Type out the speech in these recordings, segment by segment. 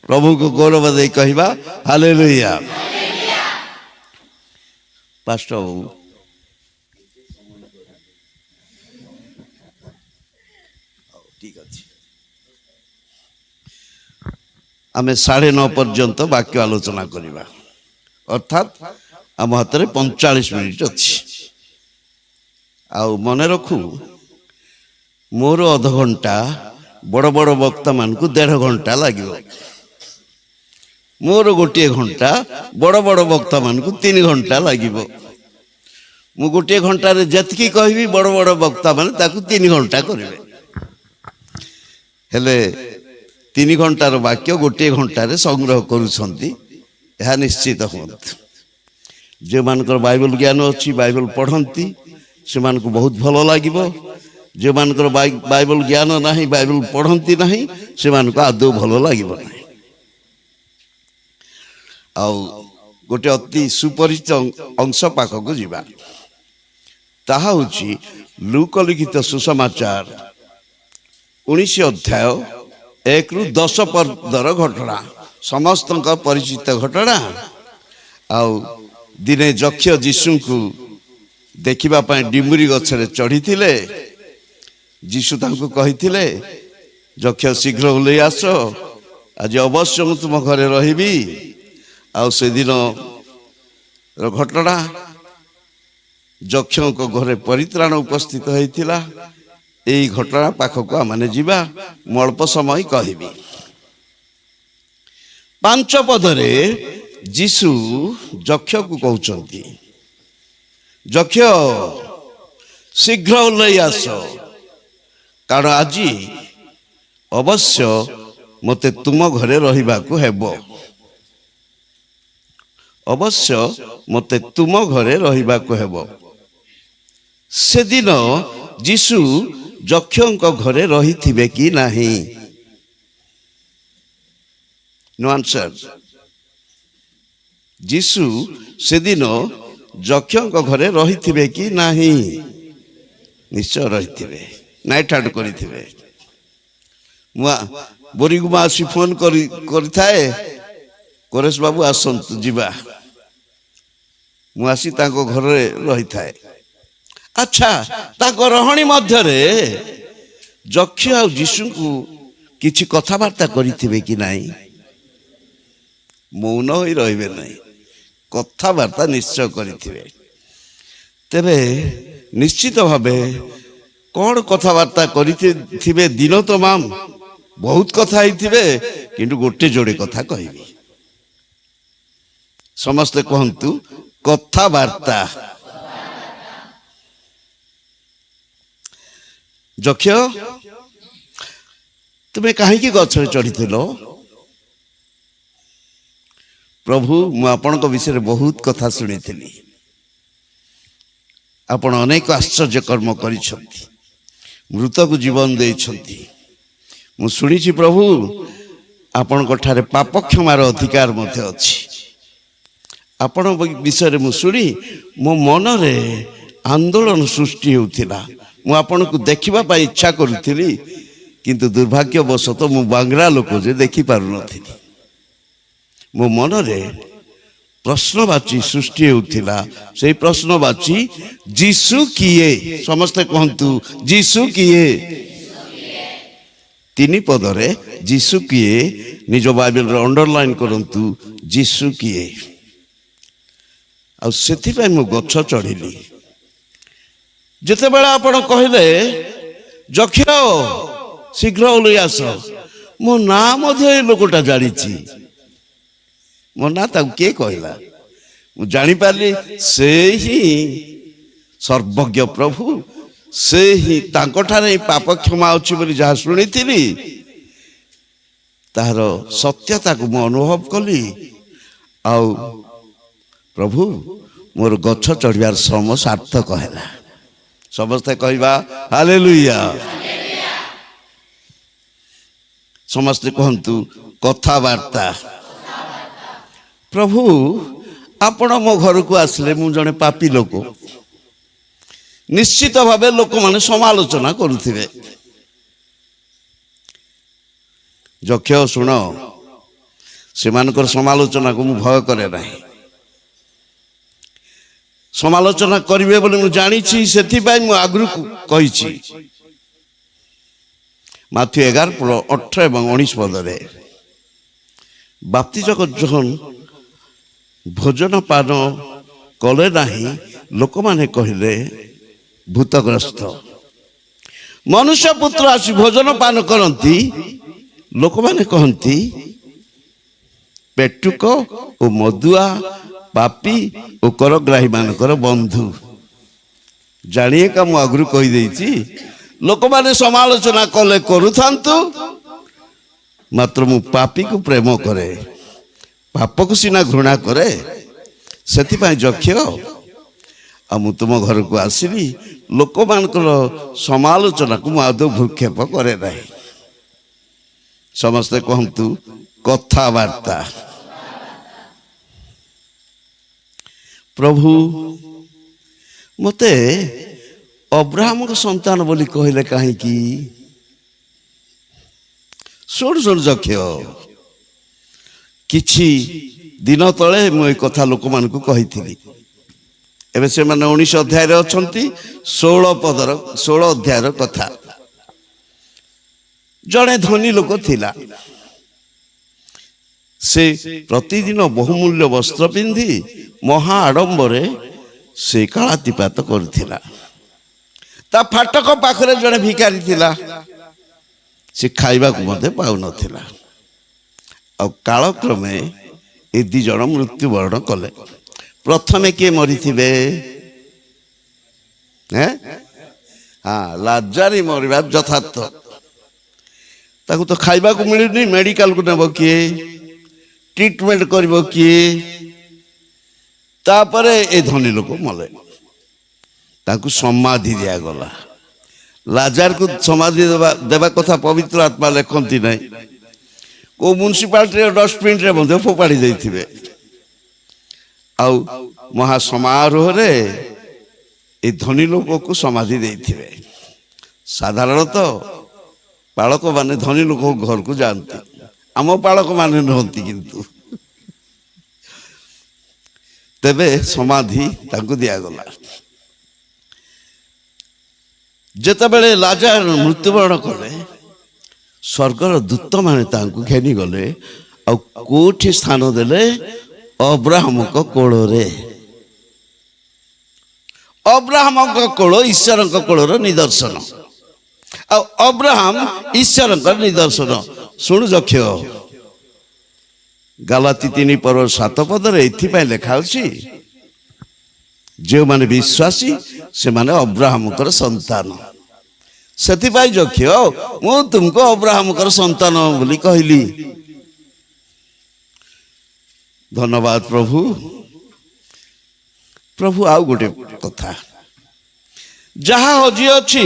प्रभु को गौरव दे कहवा hallelujah. Pastor बाबू ठीक अच्छे आम 9:30 पर्यंत वाक्य आलोचना करवा अर्थात आम हाथ में 45 मिनिट अच्छी आउ मन रखु मोर अध घंटा बड़ बड़ वक्ता मान को 1.5 घंटा लगे मोर गोटे घंटा बड़ बड़ वक्ता मान को 3 घंटा लगे मु गोटे घंटार जतकी कहबी बड़ बड़ वक्ता मान ताकू 3 घंटा करेंगे हेले 3 घंटार वाक्य गोटे घंटार संग्रह करुछंती यह निश्चित हूँ जो मानकर बाइबल ज्ञान अच्छी बाइबल पढ़ती से मानक बहुत भल लगे जो मानकर बाइबल ज्ञान नहीं बाइबल पढ़ती नहीं से मानक आदौ भल लगे ना आउ गोटे अति सुपरिचित अंश पाखक जीवा ताहा होची लूक लिखित सुसमाचार 19 अध्याय 1 ରୁ 10 पदर घटना समस्त परिचित घटना आउ दिने जक्ष जीशु को देखिबा पाए डिमुरी गछरे चढ़ी थिले जीशु तांको कहिथिले जक्ष शीघ्र ओले आस आज अवश्य मु तुम घरे रहिबी आउ से दिन घटना जक्ष को घरे परित्राण उपस्थित होइथिला एई घटना पाखक माने जीवा मु अल्प समय कहबी 5 पदरे जीशु जक्ष को कहउचंती जक्ष शीघ्र ओल्लै आस कारण आज अवश्य मते तुम घरे रहिबा को हेबो अवश्य मते तुम घरे रहिबा को हेबो से दिन जीशु जक्षों घरे रही थिबे कि नहीं नो आंसर जीशु से दिन जक्षों घरे रही थिबे कि नहीं निश्चय रही थिबे नाइट आउट करी थिबे मुआ बोरीगुमा आसी फोन करी थाए करेश बाबू आसंतु जीवा मु आसी ताको घरे रही थाए अच्छा ताको रहणी मध्य रे जक्ष आ जीशु को किछि कथावार्ता करिथिबे कि नहीं मौन होई रहिबे नहीं कथावार्ता निश्चय करिथिबे तेबे निश्चित भावे कौन कथावार्ता करिथिबे दिन तमाम बहुत कथा हिथिबे किंतु गोटे जोड़े कथा कहबी समस्त कहंतु कथावार्ता जक्ष तुम्हें कहीं गछरे चढ़ीथिलो प्रभु मु आपण विषय बहुत कथा शुणी आपण अनेक आश्चर्य कर्म करिसंती मृत को जीवन देइसंती मु शुणी प्रभु आपण ठारे पाप क्षमार अधिकार मध्य अछि आपण विषय मु शुणी मो मन रे आंदोलन सृष्टि होउथिला मु आपण को देखिबा पाई इच्छा करुथिली किंतु दुर्भाग्यवशत मु बांग्ला लोक जे देखि पारु नथिली मो मन रे प्रश्नवाची सृष्टि होउथिला से प्रश्नवाची जीसु किए समस्त कहंतु जीसु किए 3 पदरे जीसु किए निज बाइबल रे अंडरलाइन करंतु जीसु किए आ सेथि पय मु गच्छ चढ़िली जिते बेला आपण कहले जक्ष शीघ्र ओलै आस मो ना मध्य लोकटा जानी मो ना किए कहला मु जानी पारली से ही सर्वज्ञ प्रभु से ही तांकोठारे पाप क्षमा अछि बोली जहा शुणिथिली तार सत्यता को मु अनुभव कली आउ प्रभु मोर गच्छ चढ़ियार श्रम सार्थक हैला समस्ते कहवा हालेलुया समस्ते कहंतु कथावार्ता प्रभु आपण मो घर को आसले मु जने पापी लोक निश्चित भावे लोक माने समालोचना करुथिबे जक्ष सुनो ସେମାନଙ୍କର ସମାଲୋଚନାକୁ ମୁଁ ଭୟ କରେ ନାହିଁ। ସମାଲୋଚନା କରିବେ ବୋଲି ମୁଁ ଜାଣିଛି, ସେଥିପାଇଁ ମୁଁ ଆଗରୁ କହିଛି। ମାଥ୍ୟୁ 11:18 ଏବଂ 19 ପଦରେ ବାପ୍ତିଜକ ଜୋହନ ଭୋଜନ ପାନ କଲେ ନାହିଁ, ଲୋକମାନେ କହିଲେ ଭୂତଗ୍ରସ୍ତ। ମନୁଷ୍ୟ ପୁତ୍ର ଆସି ଭୋଜନ ପାନ କରନ୍ତି, ଲୋକମାନେ କହନ୍ତି ପେଟୁକ ଓ ମଦୁଆ, ପାପୀ ଓ କରଗ୍ରାହୀ ମାନଙ୍କର ବନ୍ଧୁ। ଜାଣିଏକା ମୁଁ ଆଗରୁ କହିଦେଇଛି, ଲୋକମାନେ ସମାଲୋଚନା କଲେ କରୁଥାନ୍ତୁ, ମାତ୍ର ମୁଁ ପାପୀକୁ ପ୍ରେମ କରେ, ପାପକୁ ସିନା ଘୃଣା କରେ। ସେଥିପାଇଁ ଯକ୍ଷ ଆଉ ମୁଁ ତୁମ ଘରକୁ ଆସିଲି, ଲୋକମାନଙ୍କର ସମାଲୋଚନାକୁ ମୁଁ ଆଦୌ ଭୂକ୍ଷେପ କରେ ନାହିଁ। ସମସ୍ତେ କହନ୍ତୁ କଥାବାର୍ତ୍ତା। ପ୍ରଭୁ ମୋତେ ଅବ୍ରାହମଙ୍କ ସନ୍ତାନ ବୋଲି କହିଲେ କାହିଁକି? ଶୁଣୁ ଯକ୍ଷ, କିଛି ଦିନ ତଳେ ମୁଁ ଏ କଥା ଲୋକମାନଙ୍କୁ କହିଥିଲି। ଏବେ ସେମାନେ 19 ଅଧ୍ୟାୟରେ ଅଛନ୍ତି। 16 ଅଧ୍ୟାୟର କଥା। ଜଣେ ଧନୀ ଲୋକ ଥିଲା। ସେ ପ୍ରତିଦିନ ବହୁମୂଲ୍ୟ ବସ୍ତ୍ର ପିନ୍ଧି ମହା ଆଡମ୍ବରରେ ସେ କାଳାତିପାତ କରୁଥିଲା। ତା ଫାଟକ ପାଖରେ ଜଣେ ଭିକାରୀ ଥିଲା। ସେ ଖାଇବାକୁ ମଧ୍ୟ ପାଉନଥିଲା। ଆଉ କାଳକ୍ରମେ ଏ ଦି ଜଣ ମୃତ୍ୟୁବରଣ କଲେ। ପ୍ରଥମେ କିଏ ମରିଥିବେ? ଲାଜାରୀ ମରିବା ଯଥାର୍ଥ। ତାକୁ ତ ଖାଇବାକୁ ମିଳୁନି, ମେଡିକାଲକୁ ନେବ କିଏ? ଟ୍ରିଟମେଣ୍ଟ କରିବ କିଏ? ତାପରେ ଏ ଧନୀ ଲୋକ ମଲେ, ତାଙ୍କୁ ସମାଧି ଦିଆଗଲା। ଲାଜାରକୁ ସମାଧି ଦେବା କଥା ପବିତ୍ର ଆତ୍ମା ଲେଖନ୍ତି ନାହିଁ। କୋଉ ମ୍ୟୁନିସିପାଲିଟିର ଡଷ୍ଟବିନରେ ମଧ୍ୟ ଫୋପାଡ଼ି ଦେଇଥିବେ। ଆଉ ମହା ସମାରୋହରେ ଏ ଧନୀ ଲୋକକୁ ସମାଧି ଦେଇଥିବେ। ସାଧାରଣତଃ ପାଳକମାନେ ଧନୀ ଲୋକ ଘରକୁ ଯାଆନ୍ତି, ଆମ ପାଳକମାନେ ନୁହନ୍ତି। କିନ୍ତୁ ତେବେ ସମାଧି ତାଙ୍କୁ ଦିଆଗଲା। ଯେତେବେଳେ ଲାଜାର ମୃତ୍ୟୁବରଣ କଲେ, ସ୍ୱର୍ଗର ଦୂତମାନେ ତାଙ୍କୁ ଘେନିଗଲେ ଆଉ କୋଉଠି ସ୍ଥାନ ଦେଲେ? ଅବ୍ରାହମଙ୍କ କୋଳରେ। ଅବ୍ରାହମଙ୍କ କୋଳ ଈଶ୍ୱରଙ୍କ କୋଳର ନିଦର୍ଶନ, ଆଉ ଅବ୍ରାହମ ଈଶ୍ୱରଙ୍କର ନିଦର୍ଶନ। ଶୁଣୁ ଯକ୍ଷ, ଗାଲାତି 3:7 ପଦରେ ଏଥିପାଇଁ ଲେଖା ଅଛି, ଯେଉଁମାନେ ବିଶ୍ୱାସୀ ସେମାନେ ଅବ୍ରାହମଙ୍କର ସନ୍ତାନ। ସେଥିପାଇଁ ଯକ୍ଷ ମୁଁ ତୁମକୁ ଅବ୍ରାହମଙ୍କର ସନ୍ତାନ ବୋଲି କହିଲି। ଧନ୍ୟବାଦ ପ୍ରଭୁ। ପ୍ରଭୁ ଆଉ ଗୋଟେ କଥା, ଯାହା ହଜି ଅଛି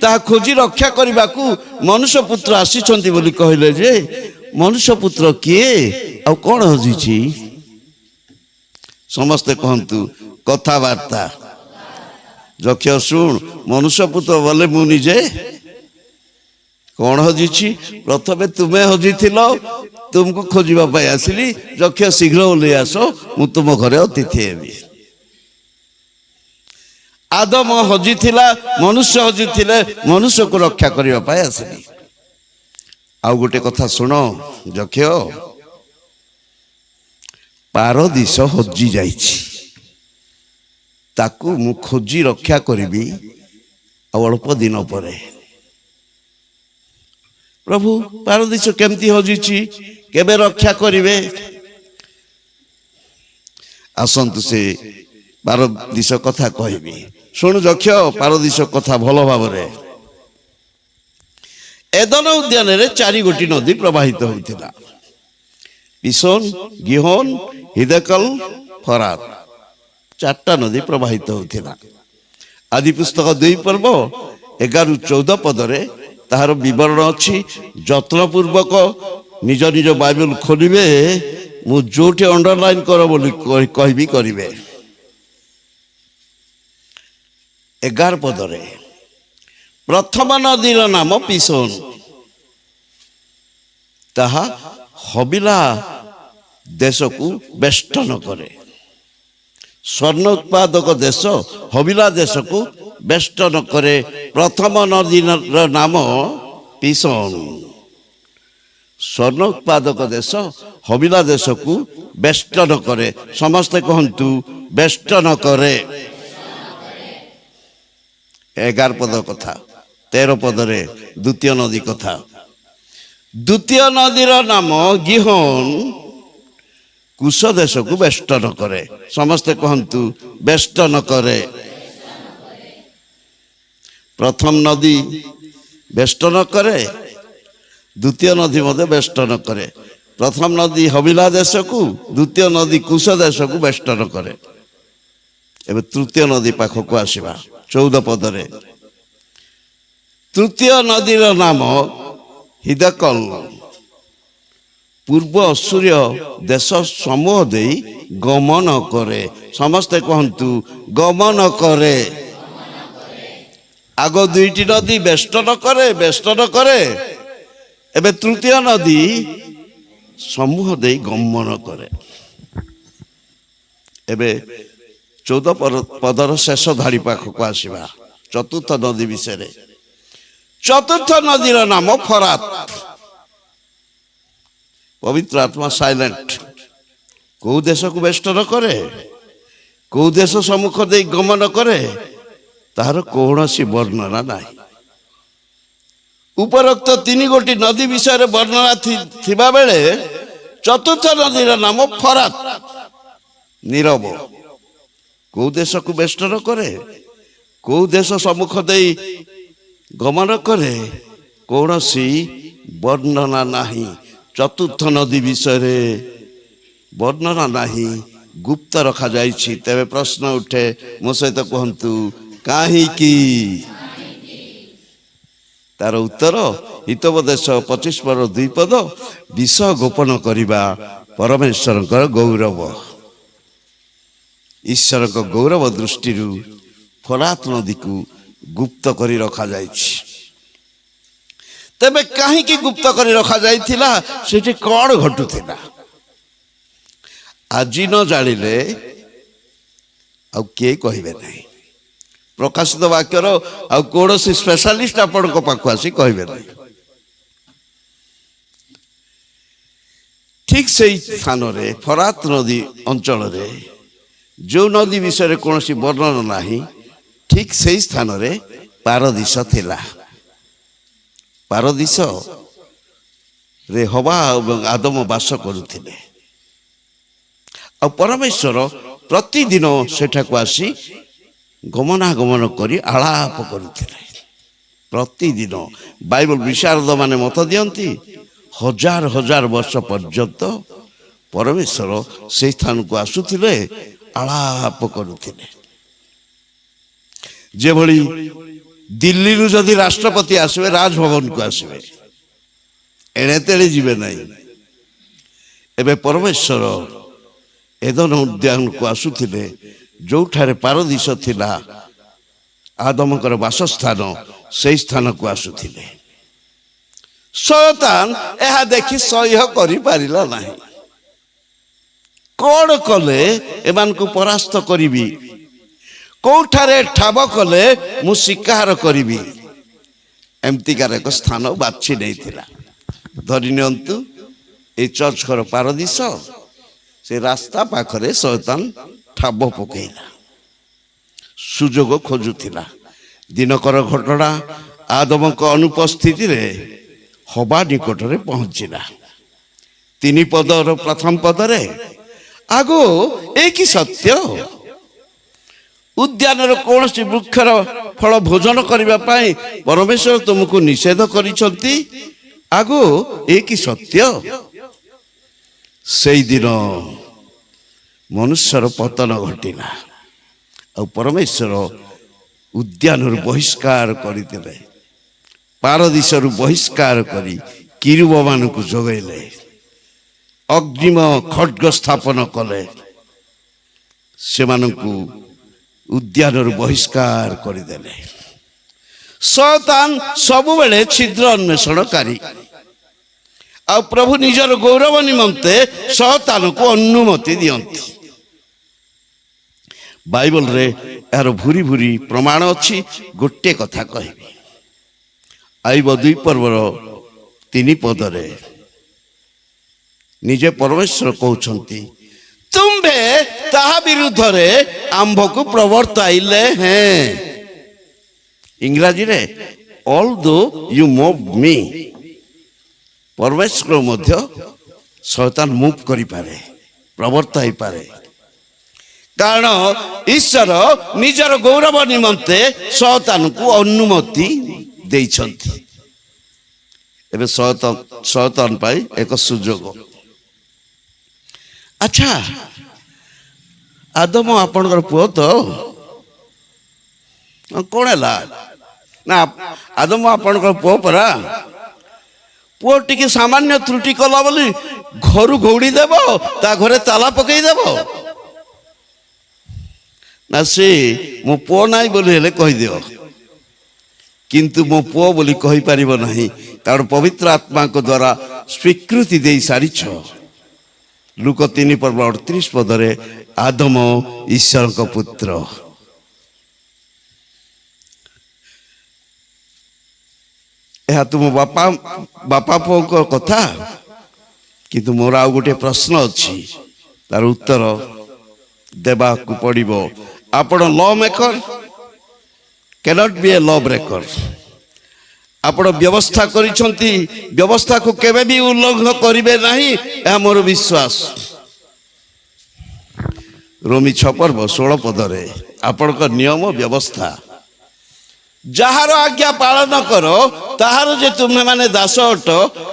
ତାହା ଖୋଜି ରକ୍ଷା କରିବାକୁ ମନୁଷ୍ୟ ପୁତ୍ର ଆସିଛନ୍ତି ବୋଲି କହିଲେ ଯେ ମନୁଷ୍ୟ ପୁତ୍ର କିଏ ଆଉ କଣ ହଜିଛି? ସମସ୍ତେ କହନ୍ତୁ କଥାବାର୍ତ୍ତା। ଯକ୍ଷ ଶୁଣ, ମନୁଷ୍ୟ ପୁତ୍ର ବୋଲେ ମୁଁ ନିଜେ। କଣ ହଜିଛି? ପ୍ରଥମେ ତୁମେ ହଜିଥିଲ, ତୁମକୁ ଖୋଜିବା ପାଇଁ ଆସିଲି। ଯକ୍ଷ ଶୀଘ୍ର ଓହ୍ଲେଇ ଆସ, ମୁଁ ତୁମ ଘରେ ଅତିଥି ହେବି। ଆଦମ ହଜିଥିଲା, ମନୁଷ୍ୟ ହଜିଥିଲେ, ମନୁଷ୍ୟକୁ ରକ୍ଷା କରିବା ପାଇଁ ଆସିଲି। ଆଉ ଗୋଟେ କଥା ଶୁଣ ଯକ୍ଷ, ପାରଦୀସ ହଜି ଯାଇଛି, ତାକୁ ମୁଁ ଖୋଜି ରକ୍ଷା କରିବି ଆଉ ଅଳ୍ପ ଦିନ ପରେ। ପ୍ରଭୁ ପାରଦୀସ କେମିତି ହଜିଛି, କେବେ ରକ୍ଷା କରିବେ? ଆସନ୍ତୁ ସେ ପାରଦୀସ କଥା କହିବି। ଶୁଣୁ ଯକ୍ଷ ପାରଦୀସ କଥା ଭଲ ଭାବରେ। ଏଦନ ଉଦ୍ୟାନରେ 4 ଗୋଟି ନଦୀ ପ୍ରବାହିତ ହୋଇଥିଲା। ପିସୋନ, ଗିହୋନ, ହିଦେକଲ, ଫରାତ। 4ଟା ନଦୀ ପ୍ରବାହିତ ହେଉଥିଲା। ଆଦି ପୁସ୍ତକ 2 ପର୍ବ 11-14 ପଦରେ ତାହାର ବିବରଣ ଅଛି। ଯତ୍ନପୂର୍ବକ ନିଜ ନିଜ ବାଇବେଲ ଖୋଲିବେ। ମୁଁ ଯୋଉଠି ଅଣ୍ଡରଲାଇନ୍ କର ବୋଲି କହିବି କରିବେ। 11 ପଦରେ ପ୍ରଥମ ନଦୀର ନାମ ପିସୋନ, ତାହା ହବିଲା ଦେଶକୁ ବେଷ୍ଟନ କରେ। ସ୍ୱର୍ଣ୍ଣ ଉତ୍ପାଦକ ଦେଶ ହବିଲା ଦେଶକୁ ବେଷ୍ଟନ କରେ। ପ୍ରଥମ ନଦୀର ନାମ ପିସୋନ। ସ୍ୱର୍ଣ୍ଣ ଉତ୍ପାଦକ ଦେଶ ହବିଲା ଦେଶକୁ ବେଷ୍ଟନ କରେ। ସମସ୍ତେ କହନ୍ତୁ ବେଷ୍ଟନ କରେ। 11 ପଦ କଥା। 13 ପଦରେ ଦ୍ୱିତୀୟ ନଦୀ କଥା। ଦ୍ୱିତୀୟ ନଦୀର ନାମ ଗିହୋନ। କୁଶ ଦେଶକୁ ବେଷ୍ଟନ କରେ। ସମସ୍ତେ କହନ୍ତୁ ବେଷ୍ଟନ କରେ। ପ୍ରଥମ ନଦୀ ବେଷ୍ଟନ କରେ, ଦ୍ୱିତୀୟ ନଦୀ ମଧ୍ୟ ବେଷ୍ଟନ କରେ। ପ୍ରଥମ ନଦୀ ହବିଲା ଦେଶକୁ, ଦ୍ୱିତୀୟ ନଦୀ କୁଶ ଦେଶକୁ ବେଷ୍ଟନ କରେ। ଏବେ ତୃତୀୟ ନଦୀ ପାଖକୁ ଆସିବା। 14 ପଦରେ ତୃତୀୟ ନଦୀର ନାମ ହିଦକଲ। ପୂର୍ବ ଅସୁରୀୟ ଦେଶ ସମୂହ ଦେଇ ଗମନ କରେ। ସମସ୍ତେ କହନ୍ତୁ ଗମନ କରେ। ଆଗ ଦୁଇଟି ନଦୀ ବେଷ୍ଟନ କରେ, ବେଷ୍ଟନ କରେ। ଏବେ ତୃତୀୟ ନଦୀ ସମୂହ ଦେଇ ଗମନ କରେ। ଏବେ 14 ପଦର ଶେଷ ଧାଡ଼ି ପାଖକୁ ଆସିବା। ଚତୁର୍ଥ ନଦୀ ବିଷୟରେ। ଚତୁର୍ଥ ନଦୀର ନାମ ଫରାତ। ପବିତ୍ର ଆତ୍ମା ସାଇଲେଣ୍ଟ। କୋଉ ଦେଶକୁ ବେଷ୍ଟନ କରେ, କୋଉ ଦେଶ ସମ୍ମୁଖ ଦେଇ ଗମନ କରେ, ତାହାର କୌଣସି ବର୍ଣ୍ଣନା ନାହିଁ। ଉପରୋକ୍ତ 3 ଗୋଟି ନଦୀ ବିଷୟରେ ବର୍ଣ୍ଣନା ଥିବା ବେଳେ ଚତୁର୍ଥ ନଦୀର ନାମ ଫରାତ। ନୀରବ। କୋଉ ଦେଶକୁ ବେଷ୍ଟନ କରେ, କୋଉ ଦେଶ ସମ୍ମୁଖ ଦେଇ ଗମନ କରେ, କୌଣସି ବର୍ଣ୍ଣନା ନାହିଁ। ଚତୁର୍ଥ ନଦୀ ବିଷୟରେ ବର୍ଣ୍ଣନା ନାହିଁ, ଗୁପ୍ତ ରଖାଯାଇଛି। ତେବେ ପ୍ରଶ୍ନ ଉଠେ, ମୋ ସହିତ କୁହନ୍ତୁ କାହିଁକି? ତାର ଉତ୍ତର ହିତୋପଦେଶ 25 ପର 2 ପଦ। ବିଷୟ ଗୋପନ କରିବା ପରମେଶ୍ୱରଙ୍କର ଗୌରବ। ଈଶ୍ୱରଙ୍କ ଗୌରବ ଦୃଷ୍ଟିରୁ ଫରାତ ନଦୀକୁ ଗୁପ୍ତ କରି ରଖାଯାଇଛି। ତେବେ କାହିଁକି ଗୁପ୍ତ କରି ରଖାଯାଇଥିଲା? ସେଠି କ'ଣ ଘଟୁଥିଲା? ଆଜି ନ ଜାଣିଲେ ଆଉ କିଏ କହିବେ ନାହିଁ। ପ୍ରକାଶିତ ବାକ୍ୟର ଆଉ କୌଣସି ସ୍ପେଶାଲିଷ୍ଟ ଆପଣଙ୍କ ପାଖକୁ ଆସି କହିବେ ନାହିଁ। ଠିକ୍ ସେଇ ସ୍ଥାନରେ ଫରାତ ନଦୀ ଅଞ୍ଚଳରେ ଯେଉଁ ନଦୀ ବିଷୟରେ କୌଣସି ବର୍ଣ୍ଣନା ନାହିଁ, ଠିକ୍ ସେଇ ସ୍ଥାନରେ ପାରଦୀସ ଥିଲା। ପାରଦୀସରେ ହବା ଏବଂ ଆଦମ ବାସ କରୁଥିଲେ। ଆଉ ପରମେଶ୍ୱର ପ୍ରତିଦିନ ସେଠାକୁ ଆସି ଗମନାଗମନ କରି ଆଳାପ କରୁଥିଲେ। ପ୍ରତିଦିନ। ବାଇବଲ ବିଶାରଦ ମାନେ ମତ ଦିଅନ୍ତି, ହଜାର ହଜାର ବର୍ଷ ପର୍ଯ୍ୟନ୍ତ ପରମେଶ୍ୱର ସେହି ସ୍ଥାନକୁ ଆସୁଥିଲେ, ଆଳାପ କରୁଥିଲେ। ଯେଭଳି ଦିଲ୍ଲୀରୁ ଯଦି ରାଷ୍ଟ୍ରପତି ଆସିବେ, ରାଜଭବନକୁ ଆସିବେ, ଏଣେ ତେଣେ ଯିବେ ନାହିଁ। ଏବେ ପରମେଶ୍ୱର ଏଦନ ଉଦ୍ୟାନକୁ ଆସୁଥିଲେ, ଯେଉଁଠାରେ ପାରଦୀସ ଥିଲା, ଆଦମଙ୍କର ବାସସ୍ଥାନ, ସେହି ସ୍ଥାନକୁ ଆସୁଥିଲେ। ଶୟତାନ ଏହା ଦେଖି ସହ୍ୟ କରିପାରିଲା ନାହିଁ। କ'ଣ କଲେ ଏମାନଙ୍କୁ ପରାସ୍ତ କରିବି? କୋଉଠାରେ ଠାବ କଲେ ମୁଁ ଶିକାର କରିବି? ଏମିତିକାର ଏକ ସ୍ଥାନ ବାଛି ନେଇଥିଲା। ଧରି ନିଅନ୍ତୁ ଏଇ ଚର୍ଚ୍ଚ ଘର ପାରଦୀସ, ସେ ରାସ୍ତା ପାଖରେ ଶୟତାନ ଠାବ ପକେଇଲା, ସୁଯୋଗ ଖୋଜୁଥିଲା। ଦିନକର ଘଟଣା ଆଦମଙ୍କ ଅନୁପସ୍ଥିତିରେ ହବା ନିକଟରେ ପହଞ୍ଚିଲା। 3 ପଦର ପ୍ରଥମ ପଦରେ ଆଗୋ ଏ କି ସତ୍ୟ, ଉଦ୍ୟାନର କୌଣସି ବୃକ୍ଷର ଫଳ ଭୋଜନ କରିବା ପାଇଁ ପରମେଶ୍ୱର ତୁମକୁ ନିଷେଧ କରିଛନ୍ତି। ଆଗୋ ଏ କି ସତ୍ୟ। ସେଇଦିନ ମନୁଷ୍ୟର ପତନ ଘଟିଲା। ଆଉ ପରମେଶ୍ୱର ଉଦ୍ୟାନରୁ ବହିଷ୍କାର କରିଦେଲେ। ପାରଦୀସରୁ ବହିଷ୍କାର କରି କିରୁବମାନଙ୍କୁ ଯୋଗାଇଲେ, ଅଗ୍ନିମ ଖଡ୍ଗ ସ୍ଥାପନ କଲେ, ସେମାନଙ୍କୁ ଉଦ୍ୟାନରୁ ବହିଷ୍କାର କରିଦେଲେ। ଶୟତାନ ସବୁବେଳେ ଛିଦ୍ର ଅନ୍ୱେଷଣକାରୀ। ଆଉ ପ୍ରଭୁ ନିଜର ଗୌରବ ନିମନ୍ତେ ଶୟତାନକୁ ଅନୁମତି ଦିଅନ୍ତି। ବାଇବଲରେ ଏହାର ଭୁରି ଭୁରି ପ୍ରମାଣ ଅଛି। ଗୋଟିଏ କଥା କହିବି, ଆଇବ 2 ପର୍ବର 3 ପଦରେ ନିଜେ ପରମେଶ୍ୱର କହୁଛନ୍ତି, ତୁମ୍ଭେ ତାହା ବିରୁଦ୍ଧରେ ଆମ୍ଭକୁ ପ୍ରବର୍ତ୍ତାଇଲେ ହେଁ। ଇଂରାଜୀରେ ଅଲ୍ ଦୋ ୟୁ ମୁଭ୍ ମି। ପରମେଶ୍ୱର ମଧ୍ୟ ଶୟତାନ ମୁଭ୍ କରିପାରେ, ପ୍ରବର୍ତ୍ତାଇ ପାରେ, କାରଣ ଈଶ୍ୱର ନିଜର ଗୌରବ ନିମନ୍ତେ ଶୟତାନକୁ ଅନୁମତି ଦେଇଛନ୍ତି। ଏବେ ଶୟତାନ ପାଇଁ ଏକ ସୁଯୋଗ। ଆଚ୍ଛା, ଆଦମ ଆପଣଙ୍କର ପୁଅ ତ? କଣ ହେଲା ନା ଆଦମ ଆପଣଙ୍କର ପୁଅ ପରା। ପୁଅ ଟିକେ ସାମାନ୍ୟ ତ୍ରୁଟି କଲା ବୋଲି ଘରୁ ଘଉଡ଼ି ଦେବ, ତା ଘରେ ତାଲା ପକେଇଦେବ ନା? ସେ ମୋ ପୁଅ ନାହିଁ ବୋଲି ହେଲେ କହିଦିଅ, କିନ୍ତୁ ମୋ ପୁଅ ବୋଲି କହିପାରିବ ନାହିଁ, କାରଣ ପବିତ୍ର ଆତ୍ମାଙ୍କ ଦ୍ୱାରା ସ୍ୱୀକୃତି ଦେଇ ସାରିଛ। ଲୁକ 3 ପର୍ବ 38 ପଦରେ ଆଦମ ଈଶ୍ୱରଙ୍କ ପୁତ୍ର। ଏହା ତୁମ ବାପା ପୁଅଙ୍କ କଥା, କିନ୍ତୁ ମୋର ଆଉ ଗୋଟିଏ ପ୍ରଶ୍ନ ଅଛି, ତାର ଉତ୍ତର ଦେବାକୁ ପଡ଼ିବ। ଆପଣ ଲ ମେକର, କ୍ୟାନଟ୍ ବି ଏ ଲ ବ୍ରେକର। ଆପଣ ବ୍ୟବସ୍ଥା କରିଛନ୍ତି, ବ୍ୟବସ୍ଥାକୁ କେବେ ବି ଉଲ୍ଲଂଘନ କରିବେ ନାହିଁ, ଏହା ମୋର ବିଶ୍ୱାସ। ରୋମୀ 6 ପର୍ବ 16 ପଦରେ ଆପଣଙ୍କ ନିୟମ ବ୍ୟବସ୍ଥା, ଯାହାର ଆଜ୍ଞା ପାଳନ କର ତାହାର ଯେ ତୁମେମାନେ ଦାସ ଅଟ,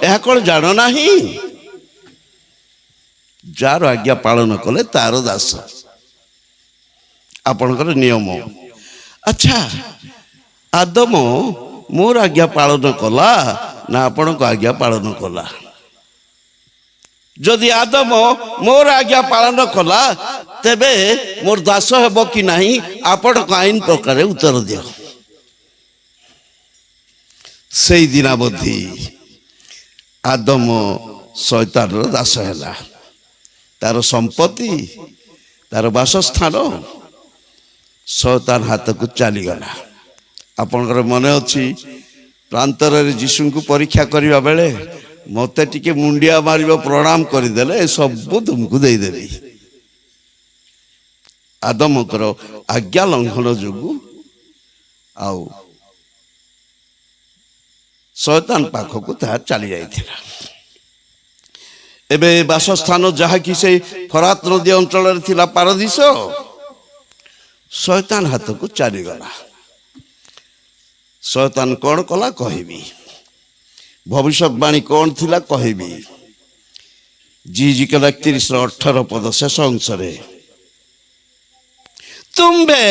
ଏହା କଣ ଜାଣ ନାହିଁ? ଯାହାର ଆଜ୍ଞା ପାଳନ କଲେ ତାର ଦାସ, ଆପଣଙ୍କର ନିୟମ। ଆଚ୍ଛା, ଆଦମ ମୋର ଆଜ୍ଞା ପାଳନ କଲା ନା ଆପଣଙ୍କ ଆଜ୍ଞା ପାଳନ କଲା? ଯଦି ଆଦମ ମୋର ଆଜ୍ଞା ପାଳନ କଲା, ତେବେ ମୋର ଦାସ ହେବ କି ନାହିଁ? ଆପଣଙ୍କ ଆଇନ ପ୍ରକାରେ ଉତ୍ତର ଦିଅ। ସେଇ ଦିନାବଧି ଆଦମ ଶୟତାନର ଦାସ ହେଲା। ତାର ସମ୍ପତ୍ତି, ତାର ବାସସ୍ଥାନ ଶୟତାନ ହାତକୁ ଚାଲିଗଲା। ଆପଣଙ୍କର ମନେ ଅଛି, ପ୍ରାନ୍ତରରେ ଯୀଶୁଙ୍କୁ ପରୀକ୍ଷା କରିବା ବେଳେ, ମୋତେ ଟିକେ ମୁଣ୍ଡିଆ ମାରିବ, ପ୍ରଣାମ କରିଦେଲେ ସବୁ ତୁମକୁ ଦେଇଦେବି। ଆଦମଙ୍କର ଆଜ୍ଞା ଲଙ୍ଘନ ଯୋଗୁଁ ଆଉ ଶୟତାନ ପାଖକୁ ତାହା ଚାଲି ଯାଇଥିଲା। ଏବେ ବାସସ୍ଥାନ ଯାହାକି ସେ ଫରାତ ନଦୀ ଅଞ୍ଚଳରେ ଥିଲା, ପାରଦୀସ, ଶୟତାନ ହାତକୁ ଚାଲିଗଲା। ଶୟତାନ କଣ କଲା କହିବି, ଭବିଷ୍ୟତବାଣୀ କଣ ଥିଲା କହିବି। ଜିଜିକେଲ 31:18 ପଦ ଶେଷ ଅଂଶରେ, ତୁମ୍ଭେ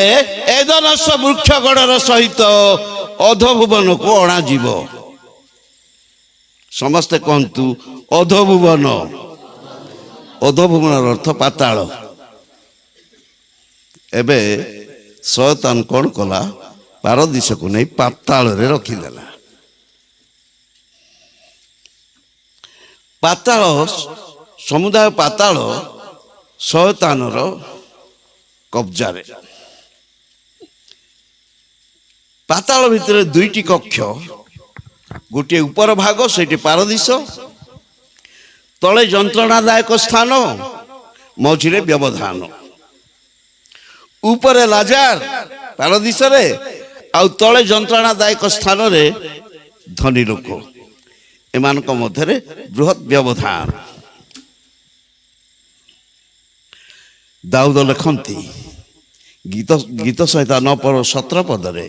ଏଦନସ ବୃକ୍ଷ ଗଡ଼ର ସହିତ ଅଧୋଭୁବନକୁ ଅଣାଯିବ। ସମସ୍ତେ କହନ୍ତୁ ଅଧୋଭୁବନ। ଅଧୋଭୁବନର ଅର୍ଥ ପାତାଳ। ଏବେ ଶୟତାନ କଣ କଲା, ପାରଦୀସକୁ ନେଇ ପାତାଳରେ ରଖିଦେଲା। ପାତାଳ, ସମୁଦାୟ ପାତାଳ ଶୟତାନର କବ୍ଜାରେ। ପାତାଳ ଭିତରେ 2ଟି କକ୍ଷ, ଗୋଟିଏ ଉପର ଭାଗ, ସେଇଠି ପାରଦୀସ, ତଳେ ଯନ୍ତ୍ରଣାଦାୟକ ସ୍ଥାନ, ମଝିରେ ବ୍ୟବଧାନ। ଉପରେ ଲାଜାର ପାରଦୀସରେ, ଆଉ ତଳେ ଯନ୍ତ୍ରଣାଦାୟକ ସ୍ଥାନରେ ଧନୀ ଲୋକ। ଏମାନଙ୍କ ମଧ୍ୟରେ ବୃହତ୍ ବ୍ୟବଧାନ। ଦାଉଦ ଲେଖନ୍ତି ଗୀତ ସଂହିତା 9 ପର୍ବ 17 ପଦରେ,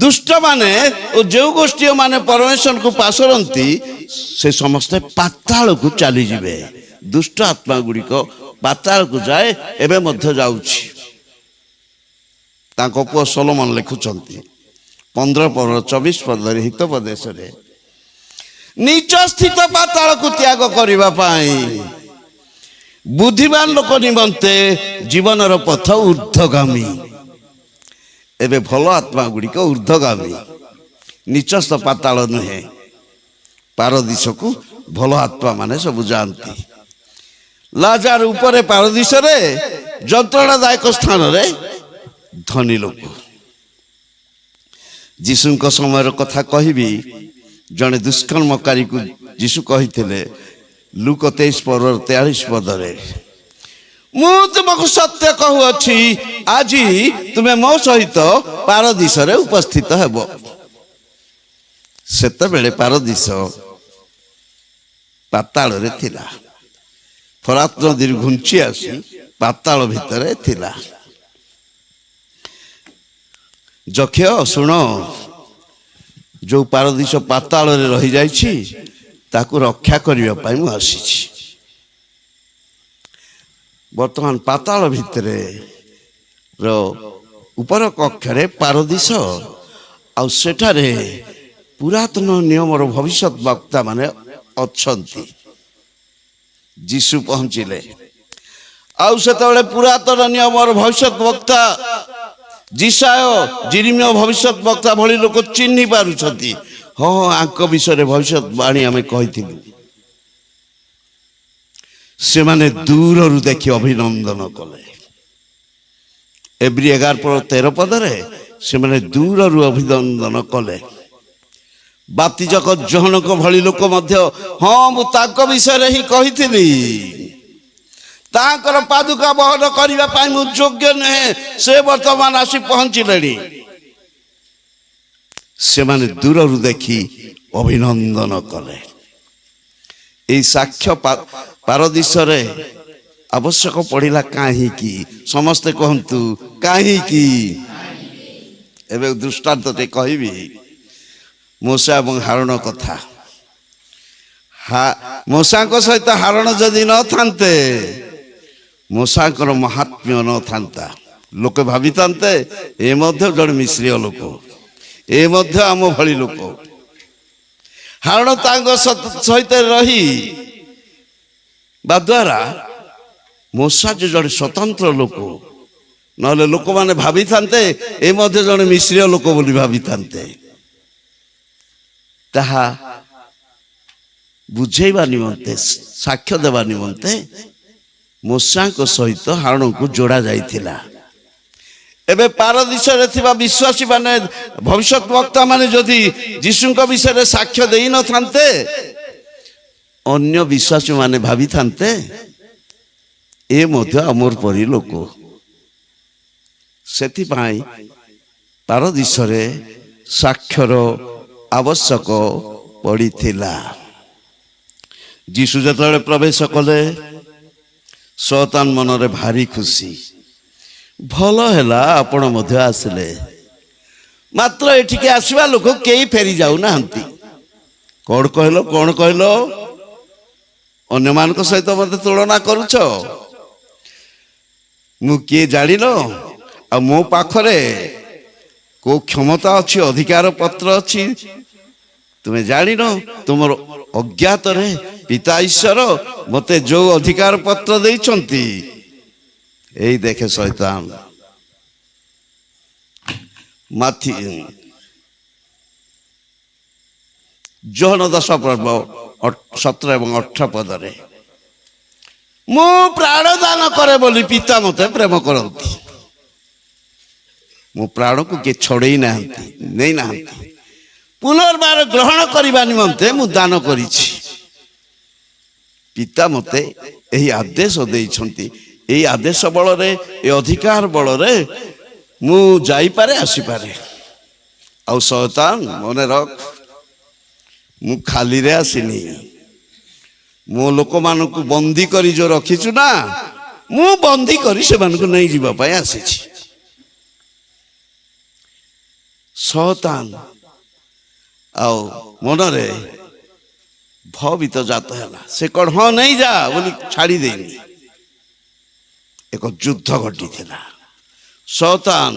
ଦୁଷ୍ଟମାନେ ଓ ଯେଉଁ ଗୋଷ୍ଠୀ ମାନେ ପରମେଶ୍ୱରଙ୍କୁ ପାଶରନ୍ତି, ସେ ସମସ୍ତେ ପାତାଳକୁ ଚାଲିଯିବେ। ଦୁଷ୍ଟ ଆତ୍ମା ଗୁଡ଼ିକ ପାତାଳକୁ ଯାଏ, ଏବେ ମଧ୍ୟ ଯାଉଛି। ତାଙ୍କ ପୁଅ ସୋଲୋମନ ଲେଖୁଛନ୍ତି 15 ପର୍ବ 24 ପଦରେ ହିତୋପଦେଶରେ, ନିଚ ସ୍ଥିତ ପାତାଳକୁ ତ୍ୟାଗ କରିବା ପାଇଁ ବୁଦ୍ଧିମାନ ଲୋକ ନିମନ୍ତେ ଜୀବନର ପଥ ଊର୍ଦ୍ଧ୍ୱଗାମୀ। ଏବେ ଭଲ ଆତ୍ମା ଗୁଡ଼ିକ ଊର୍ଦ୍ଧ୍ୱଗାମୀ, ନିଚସ୍ଥ ପାତାଳ ନୁହେଁ, ପାରଦୀସକୁ ଭଲ ଆତ୍ମା ମାନେ ସବୁ ଯାଆନ୍ତି। ଲାଜାର ଉପରେ ପାରଦୀସରେ ଯନ୍ତ୍ରଣାଦାୟକ ସ୍ଥାନରେ ଧନୀ ଲୋକ। ଯୀଶୁଙ୍କ ସମୟର କଥା କହିବି। ଜଣେ ଦୁଷ୍କର୍ମକାରୀକୁ ଯୀଶୁ କହିଥିଲେ ଲୁକ 23:43 ମୁଁ ତୁମକୁ ସତ୍ୟ କହୁଅଛି ଆଜି ତୁମେ ମୋ ସହିତ ପାରଦୀସରେ ଉପସ୍ଥିତ ହେବ। ସେତେବେଳେ ପାରଦୀସ ପାତାଳରେ ଥିଲା। ଫରାତ ନଦୀରୁ ଘୁଞ୍ଚି ଆସି ପାତାଳ ଭିତରେ ଥିଲା। ଯକ୍ଷ ଶୁଣ, ଯୋଉ ପାରଦୀସ ପାତାଳରେ ରହିଯାଇଛି ତାକୁ ରକ୍ଷା କରିବା ପାଇଁ ମୁଁ ଆସିଛି। ବର୍ତ୍ତମାନ ପାତାଳ ଭିତରେ ଉପର କକ୍ଷରେ ପାରଦୀସ, ଆଉ ସେଠାରେ ପୁରାତନ ନିୟମର ଭବିଷ୍ୟତ ବକ୍ତା ମାନେ ଅଛନ୍ତି। ଯୀଶୁ ପହଞ୍ଚିଲେ, ଆଉ ସେତେବେଳେ ପୁରାତନ ନିୟମର ଭବିଷ୍ୟତ ବକ୍ତା ଯିଶାୟ, ଜିରିମିୟ ଭବିଷ୍ୟତ ବକ୍ତା ଭଳି ଲୋକ ଚିହ୍ନି ପାରୁଛନ୍ତି। ହଁ, ଆଙ୍କ ବିଷୟରେ ଭବିଷ୍ୟତ ବାଣୀ ଆମେ କହିଥିଲୁ। ସେମାନେ ଦୂରରୁ ଦେଖି ଅଭିନନ୍ଦନ କଲେ। ଏବ୍ରୀ 11:13 ସେମାନେ ଦୂରରୁ ଅଭିନନ୍ଦନ କଲେ। ବାତିଜକ ଜୋହନଙ୍କ ଭଳି ଲୋକ ମଧ୍ୟ ହଁ, ମୁଁ ତାଙ୍କ ବିଷୟରେ ହିଁ କହିଥିଲି। ତାଙ୍କର ପାଦୁକା ବହନ କରିବା ପାଇଁ ମୁଁ ଯୋଗ୍ୟ ନୁହେଁ, ସେ ବର୍ତ୍ତମାନ ଆସି ପହଞ୍ଚିଲେଣି। ସେମାନେ ଦୂରରୁ ଦେଖି ଅଭିନନ୍ଦନ କଲେ। ଏହି ସାକ୍ଷ୍ୟ ପାରଦୀସରେ ଆବଶ୍ୟକ ପଡ଼ିଲା କାହିଁକି? ସମସ୍ତେ କୁହନ୍ତୁ କାହିଁକି? ଏବେ ଦୃଷ୍ଟାନ୍ତଟେ କହିବି ମୋଶା ଏବଂ ହାରଣ କଥା। ମୋଶାଙ୍କ ସହିତ ହାରଣ ଯଦି ନଥାନ୍ତେ, ମୋଶାଙ୍କର ମହାତ୍ମ୍ୟ ନଥାନ୍ତା। ଲୋକେ ଭାବିଥାନ୍ତେ ଏ ମଧ୍ୟ ଜଣେ ମିଶ୍ରୀୟ ଲୋକ, ଏ ମଧ୍ୟ ଆମ ଭଳି ଲୋକ। ହାରଣ ତାଙ୍କ ସହିତ ରହି ବା ଦ୍ୱାରା ମୋଶା ଯେ ଜଣେ ସ୍ୱତନ୍ତ୍ର ଲୋକ, ନହେଲେ ଲୋକମାନେ ଭାବିଥାନ୍ତେ ଏ ମଧ୍ୟ ଜଣେ ମିଶ୍ରୀୟ ଲୋକ ବୋଲି ଭାବିଥାନ୍ତେ। ତାହା ବୁଝେଇବା ନିମନ୍ତେ, ସାକ୍ଷ୍ୟ ଦେବା ନିମନ୍ତେ ମୋଶାଙ୍କ ସହିତ ହାରଣକୁ ଯୋଡ଼ା ଯାଇଥିଲା। ଏବେ ପାରଦୀସରେ ଥିବା ବିଶ୍ୱାସୀ ମାନେ, ଭବିଷ୍ୟତ ବକ୍ତା ମାନେ ଯଦି ଯୀଶୁଙ୍କ ବିଷୟରେ ସାକ୍ଷ୍ୟ ଦେଇନଥାନ୍ତେ, ଅନ୍ୟ ବିଶ୍ୱାସୀ ମାନେ ଭାବିଥାନ୍ତେ ଏ ମଧ୍ୟ ଆମର ପରି ଲୋକ। ସେଥିପାଇଁ ପାରଦୀସରେ ସାକ୍ଷ୍ୟର ଆବଶ୍ୟକ ପଡ଼ିଥିଲା। ଯୀଶୁ ଯେତେବେଳେ ପ୍ରବେଶ କଲେ, ଶୟତାନ ମନରେ ଭାରି ଖୁସି। ଭଲ ହେଲା ଆପଣ ମଧ୍ୟ ଆସିଲେ। ମାତ୍ର ଏଠିକି ଆସିବା ଲୋକ କେହି ଫେରି ଯାଉନାହାନ୍ତି। କଣ କହିଲ, କଣ କହିଲ? ଅନ୍ୟମାନଙ୍କ ସହିତ ମୋତେ ତୁଳନା କରୁଛ। ମୁଁ କିଏ ଜାଣିଲ? ଆଉ ମୋ ପାଖରେ କୋଉ କ୍ଷମତା ଅଛି, ଅଧିକାର ପତ୍ର ଅଛି ତୁମେ ଜାଣିନ? ତୁମର ଅଜ୍ଞାତରେ ପିତା ଈଶ୍ୱର ମୋତେ ଯୋଉ ଅଧିକାର ପତ୍ର ଦେଇଛନ୍ତି, ଏଇ ଦେଖେ ଶୈତାନ। ଯୋହନ 10:17 ଏବଂ 18 ମୁଁ ପ୍ରାଣ ଦାନ କରେ ବୋଲି ପିତା ମୋତେ ପ୍ରେମ କରନ୍ତି। ମୋ ପ୍ରାଣକୁ କିଏ ଛଡ଼େଇ ନାହାନ୍ତି, ନେଇନାହାନ୍ତି। ପୁନର୍ବାର ଗ୍ରହଣ କରିବା ନିମନ୍ତେ ମୁଁ ଦାନ କରିଛି। ପିତା ମୋତେ ଏହି ଆଦେଶ ଦେଇଛନ୍ତି। ଏହି ଆଦେଶ ବଳରେ, ଏ ଅଧିକାର ବଳରେ ମୁଁ ଯାଇପାରେ, ଆସିପାରେ। ଆଉ ଶୟତାନ ମନେ ରଖ, ମୁଁ ଖାଲିରେ ଆସିନି। ମୋ ଲୋକମାନଙ୍କୁ ବନ୍ଦୀ କରି ଯୋଉ ରଖିଛୁ ନା, ମୁଁ ବନ୍ଦୀ କରି ସେମାନଙ୍କୁ ନେଇଯିବା ପାଇଁ ଆସିଛି। ଶୟତାନ ଆଉ ମନରେ ଭୟଭୀତ ଜାତ ହେଲା। ସେ କଣ ହଁ ନେଇଯା ବୋଲି ଛାଡ଼ି ଦେଇନି। ଏକ ଯୁଦ୍ଧ ଘଟିଥିଲା। ଶୟତାନ